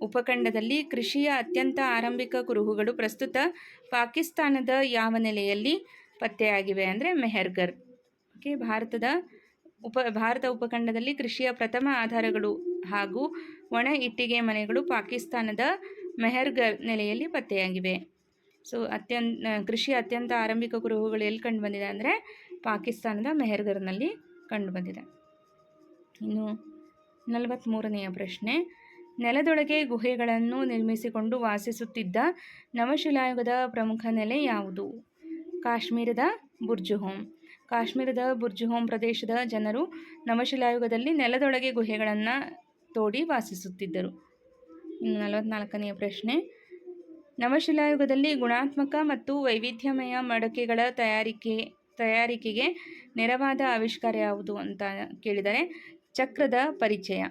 ಉಪಖಂಡದಲ್ಲಿ ಕೃಷಿಯ ಅತ್ಯಂತ ಆರಂಭಿಕ ಕುರುಹುಗಳು ಪ್ರಸ್ತುತ ಪಾಕಿಸ್ತಾನದ ಯಾವ ನೆಲೆಯಲ್ಲಿ ಪತ್ತೆಯಾಗಿವೆ ಅಂದರೆ ಮೆಹರ್ಗರ್. ಓಕೆ, ಭಾರತ ಉಪಖಂಡದಲ್ಲಿ ಕೃಷಿಯ ಪ್ರಥಮ ಆಧಾರಗಳು ಹಾಗೂ ಒಣ ಇಟ್ಟಿಗೆ ಮನೆಗಳು ಪಾಕಿಸ್ತಾನದ ಮೆಹರ್ಗರ್ ನೆಲೆಯಲ್ಲಿ ಪತ್ತೆಯಾಗಿವೆ. ಸೊ ಕೃಷಿಯ ಅತ್ಯಂತ ಆರಂಭಿಕ ಕುರುಹುಗಳು ಎಲ್ಲಿ ಕಂಡುಬಂದಿದೆ ಅಂದರೆ ಪಾಕಿಸ್ತಾನದ ಮೆಹರ್ಗರ್ನಲ್ಲಿ ಕಂಡುಬಂದಿದೆ. ಇನ್ನು 43ನೆಯ ಪ್ರಶ್ನೆ. ನೆಲದೊಳಗೆ ಗುಹೆಗಳನ್ನು ನಿರ್ಮಿಸಿಕೊಂಡು ವಾಸಿಸುತ್ತಿದ್ದ ನವಶಿಲಾಯುಗದ ಪ್ರಮುಖ ನೆಲೆ ಯಾವುದು? ಕಾಶ್ಮೀರದ ಬುರ್ಜುಹೋಮ್. ಕಾಶ್ಮೀರದ ಬುರ್ಜುಹೋಮ್ ಪ್ರದೇಶದ ಜನರು ನವಶಿಲಾಯುಗದಲ್ಲಿ ನೆಲದೊಳಗೆ ಗುಹೆಗಳನ್ನು ತೋಡಿ ವಾಸಿಸುತ್ತಿದ್ದರು. ಇನ್ನು 44ನೇ ಪ್ರಶ್ನೆ, ನವಶಿಲಾಯುಗದಲ್ಲಿ ಗುಣಾತ್ಮಕ ಮತ್ತು ವೈವಿಧ್ಯಮಯ ಮಡಕೆಗಳ ತಯಾರಿಕೆಗೆ ನೆರವಾದ ಆವಿಷ್ಕಾರ ಯಾವುದು ಅಂತ ಕೇಳಿದರೆ ಚಕ್ರದ ಪರಿಚಯ.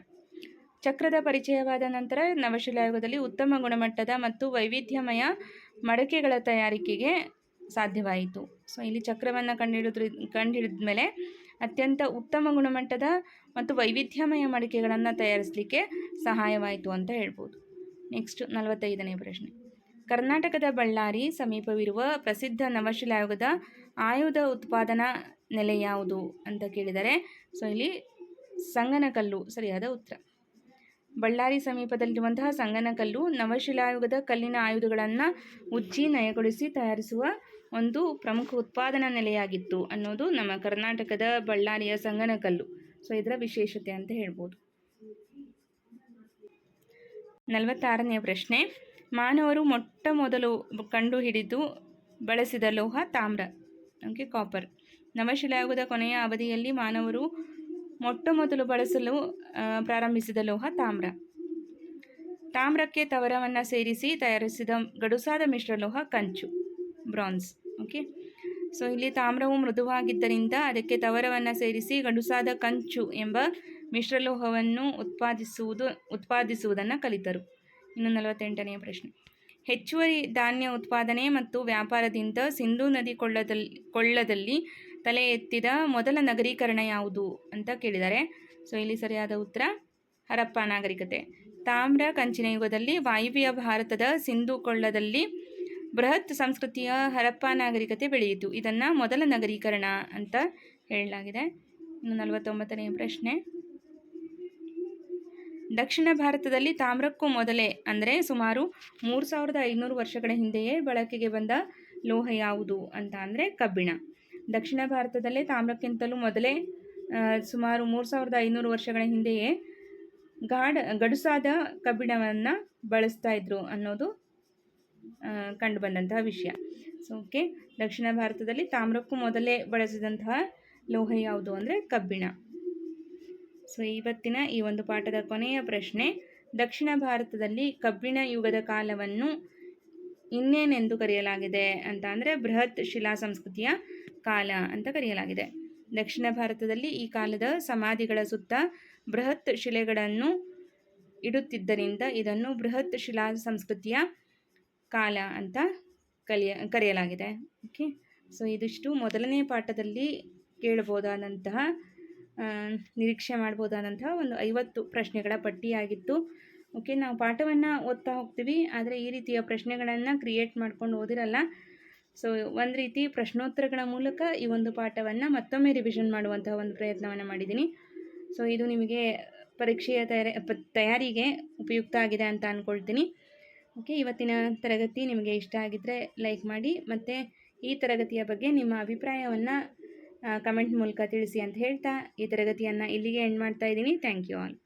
ಚಕ್ರದ ಪರಿಚಯವಾದ ನಂತರ ನವಶಿಲಾಯುಗದಲ್ಲಿ ಉತ್ತಮ ಗುಣಮಟ್ಟದ ಮತ್ತು ವೈವಿಧ್ಯಮಯ ಮಡಕೆಗಳ ತಯಾರಿಕೆಗೆ ಸಾಧ್ಯವಾಯಿತು. ಸೊ ಇಲ್ಲಿ ಚಕ್ರವನ್ನು ಕಂಡುಹಿಡಿದ ಮೇಲೆ ಅತ್ಯಂತ ಉತ್ತಮ ಗುಣಮಟ್ಟದ ಮತ್ತು ವೈವಿಧ್ಯಮಯ ಮಡಿಕೆಗಳನ್ನು ತಯಾರಿಸಲಿಕ್ಕೆ ಸಹಾಯವಾಯಿತು ಅಂತ ಹೇಳ್ಬೋದು. ನೆಕ್ಸ್ಟ್ 45ನೇ ಪ್ರಶ್ನೆ, ಕರ್ನಾಟಕದ ಬಳ್ಳಾರಿ ಸಮೀಪವಿರುವ ಪ್ರಸಿದ್ಧ ನವಶಿಲಾಯುಗದ ಆಯುಧ ಉತ್ಪಾದನಾ ನೆಲೆ ಯಾವುದು ಅಂತ ಕೇಳಿದರೆ ಸೊ ಇಲ್ಲಿ ಸಂಗನಕಲ್ಲು ಸರಿಯಾದ ಉತ್ತರ. ಬಳ್ಳಾರಿ ಸಮೀಪದಲ್ಲಿರುವಂತಹ ಸಂಗನಕಲ್ಲು ನವಶಿಲಾಯುಗದ ಕಲ್ಲಿನ ಆಯುಧಗಳನ್ನು ಉಜ್ಜಿ ನಯಗೊಳಿಸಿ ತಯಾರಿಸುವ ಒಂದು ಪ್ರಮುಖ ಉತ್ಪಾದನಾ ನೆಲೆಯಾಗಿತ್ತು ಅನ್ನೋದು ನಮ್ಮ ಕರ್ನಾಟಕದ ಬಳ್ಳಾರಿಯ ಸಂಗನಕಲ್ಲು. ಸೊ ಇದರ ವಿಶೇಷತೆ ಅಂತ ಹೇಳ್ಬೋದು. 46ನೇ ಪ್ರಶ್ನೆ, ಮಾನವರು ಮೊಟ್ಟ ಮೊದಲು ಕಂಡುಹಿಡಿದು ಬಳಸಿದ ಲೋಹ ತಾಮ್ರ, ಕಾಪರ್. ನವಶಿಲಾಯುಗದ ಕೊನೆಯ ಅವಧಿಯಲ್ಲಿ ಮಾನವರು ಮೊಟ್ಟ ಮೊದಲು ಬಳಸಲು ಪ್ರಾರಂಭಿಸಿದ ಲೋಹ ತಾಮ್ರ. ತಾಮ್ರಕ್ಕೆ ತವರವನ್ನು ಸೇರಿಸಿ ತಯಾರಿಸಿದ ಗಡುಸಾದ ಮಿಶ್ರಲೋಹ ಕಂಚು, ಬ್ರಾನ್ಸ್. ಸೊ ಇಲ್ಲಿ ತಾಮ್ರವು ಮೃದುವಾಗಿದ್ದರಿಂದ ಅದಕ್ಕೆ ತವರವನ್ನು ಸೇರಿಸಿ ಗಡುಸಾದ ಕಂಚು ಎಂಬ ಮಿಶ್ರಲೋಹವನ್ನು ಉತ್ಪಾದಿಸುವುದನ್ನು ಕಲಿತರು. ಇನ್ನು 48ನೇ ಪ್ರಶ್ನೆ, ಹೆಚ್ಚುವರಿ ಧಾನ್ಯ ಉತ್ಪಾದನೆ ಮತ್ತು ವ್ಯಾಪಾರದಿಂದ ಸಿಂಧೂ ನದಿ ಕೊಳ್ಳದಲ್ಲಿ ತಲೆ ಎತ್ತಿದ ಮೊದಲ ನಗರೀಕರಣ ಯಾವುದು ಅಂತ ಕೇಳಿದ್ದಾರೆ. ಸೊ ಇಲ್ಲಿ ಸರಿಯಾದ ಉತ್ತರ ಹರಪ್ಪ ನಾಗರಿಕತೆ. ತಾಮ್ರ ಕಂಚಿನ ಯುಗದಲ್ಲಿ ವಾಯುವ್ಯ ಭಾರತದ ಸಿಂಧೂ ಕೊಳ್ಳದಲ್ಲಿ ಬೃಹತ್ ಸಂಸ್ಕೃತಿಯ ಹರಪ್ಪ ನಾಗರಿಕತೆ ಬೆಳೆಯಿತು. ಇದನ್ನು ಮೊದಲ ನಗರೀಕರಣ ಅಂತ ಹೇಳಲಾಗಿದೆ. ಇನ್ನು 49ನೇ ಪ್ರಶ್ನೆ, ದಕ್ಷಿಣ ಭಾರತದಲ್ಲಿ ತಾಮ್ರಕ್ಕೂ ಮೊದಲೇ ಅಂದರೆ ಸುಮಾರು 3500 ವರ್ಷಗಳ ಹಿಂದೆಯೇ ಬಳಕೆಗೆ ಬಂದ ಲೋಹ ಯಾವುದು ಅಂತ ಅಂದರೆ ಕಬ್ಬಿಣ. ದಕ್ಷಿಣ ಭಾರತದಲ್ಲೇ ತಾಮ್ರಕ್ಕಿಂತಲೂ ಮೊದಲೇ ಸುಮಾರು 3500 ವರ್ಷಗಳ ಹಿಂದೆಯೇ ಗಡುಸಾದ ಕಬ್ಬಿಣವನ್ನು ಬಳಸ್ತಾ ಇದ್ರು ಅನ್ನೋದು ಕಂಡುಬಂದಂತಹ ವಿಷಯ. ಸೊ ದಕ್ಷಿಣ ಭಾರತದಲ್ಲಿ ತಾಮ್ರಕ್ಕೂ ಮೊದಲೇ ಬಳಸಿದಂತಹ ಲೋಹ ಯಾವುದು ಅಂದರೆ ಕಬ್ಬಿಣ. ಸೊ ಇವತ್ತಿನ ಈ ಒಂದು ಪಾಠದ ಕೊನೆಯ ಪ್ರಶ್ನೆ, ದಕ್ಷಿಣ ಭಾರತದಲ್ಲಿ ಕಬ್ಬಿಣ ಯುಗದ ಕಾಲವನ್ನು ಇನ್ನೇನೆಂದು ಕರೆಯಲಾಗಿದೆ ಅಂತ ಅಂದರೆ ಬೃಹತ್ ಶಿಲಾ ಸಂಸ್ಕೃತಿಯ ಕಾಲ ಅಂತ ಕರೆಯಲಾಗಿದೆ. ದಕ್ಷಿಣ ಭಾರತದಲ್ಲಿ ಈ ಕಾಲದ ಸಮಾಧಿಗಳ ಸುತ್ತ ಬೃಹತ್ ಶಿಲೆಗಳನ್ನು ಇಡುತ್ತಿದ್ದರಿಂದ ಇದನ್ನು ಬೃಹತ್ ಶಿಲಾ ಸಂಸ್ಕೃತಿಯ ಕಾಲ ಅಂತ ಕರೆಯಲಾಗಿದೆ. ಸೊ ಇದಿಷ್ಟು ಮೊದಲನೇ ಪಾಠದಲ್ಲಿ ಕೇಳಬಹುದಾದಂತಹ ನಿರೀಕ್ಷೆ ಮಾಡ್ಬೋದಾದಂತಹ ಒಂದು 50 ಪ್ರಶ್ನೆಗಳ ಪಟ್ಟಿಯಾಗಿತ್ತು. ನಾವು ಪಾಠವನ್ನು ಓದ್ತಾ ಹೋಗ್ತೀವಿ, ಆದರೆ ಈ ರೀತಿಯ ಪ್ರಶ್ನೆಗಳನ್ನು ಕ್ರಿಯೇಟ್ ಮಾಡ್ಕೊಂಡು ಓದಿರಲ್ಲ. ಸೊ ಒಂದು ರೀತಿ ಪ್ರಶ್ನೋತ್ತರಗಳ ಮೂಲಕ ಈ ಒಂದು ಪಾಠವನ್ನು ಮತ್ತೊಮ್ಮೆ ರಿವಿಷನ್ ಮಾಡುವಂತಹ ಒಂದು ಪ್ರಯತ್ನವನ್ನು ಮಾಡಿದ್ದೀನಿ. ಸೊ ಇದು ನಿಮಗೆ ಪರೀಕ್ಷೆಯ ತಯಾರಿಗೆ ಉಪಯುಕ್ತ ಆಗಿದೆ ಅಂತ ಅಂದ್ಕೊಳ್ತೀನಿ. ಇವತ್ತಿನ ತರಗತಿ ನಿಮಗೆ ಇಷ್ಟ ಆಗಿದ್ದರೆ ಲೈಕ್ ಮಾಡಿ, ಮತ್ತು ಈ ತರಗತಿಯ ಬಗ್ಗೆ ನಿಮ್ಮ ಅಭಿಪ್ರಾಯವನ್ನು ಕಮೆಂಟ್ ಮೂಲಕ ತಿಳಿಸಿ ಅಂತ ಹೇಳ್ತಾ ಈ ತರಗತಿಯನ್ನು ಇಲ್ಲಿಗೆ ಎಂಡ್ ಮಾಡ್ತಾ ಇದ್ದೀನಿ. Thank you all.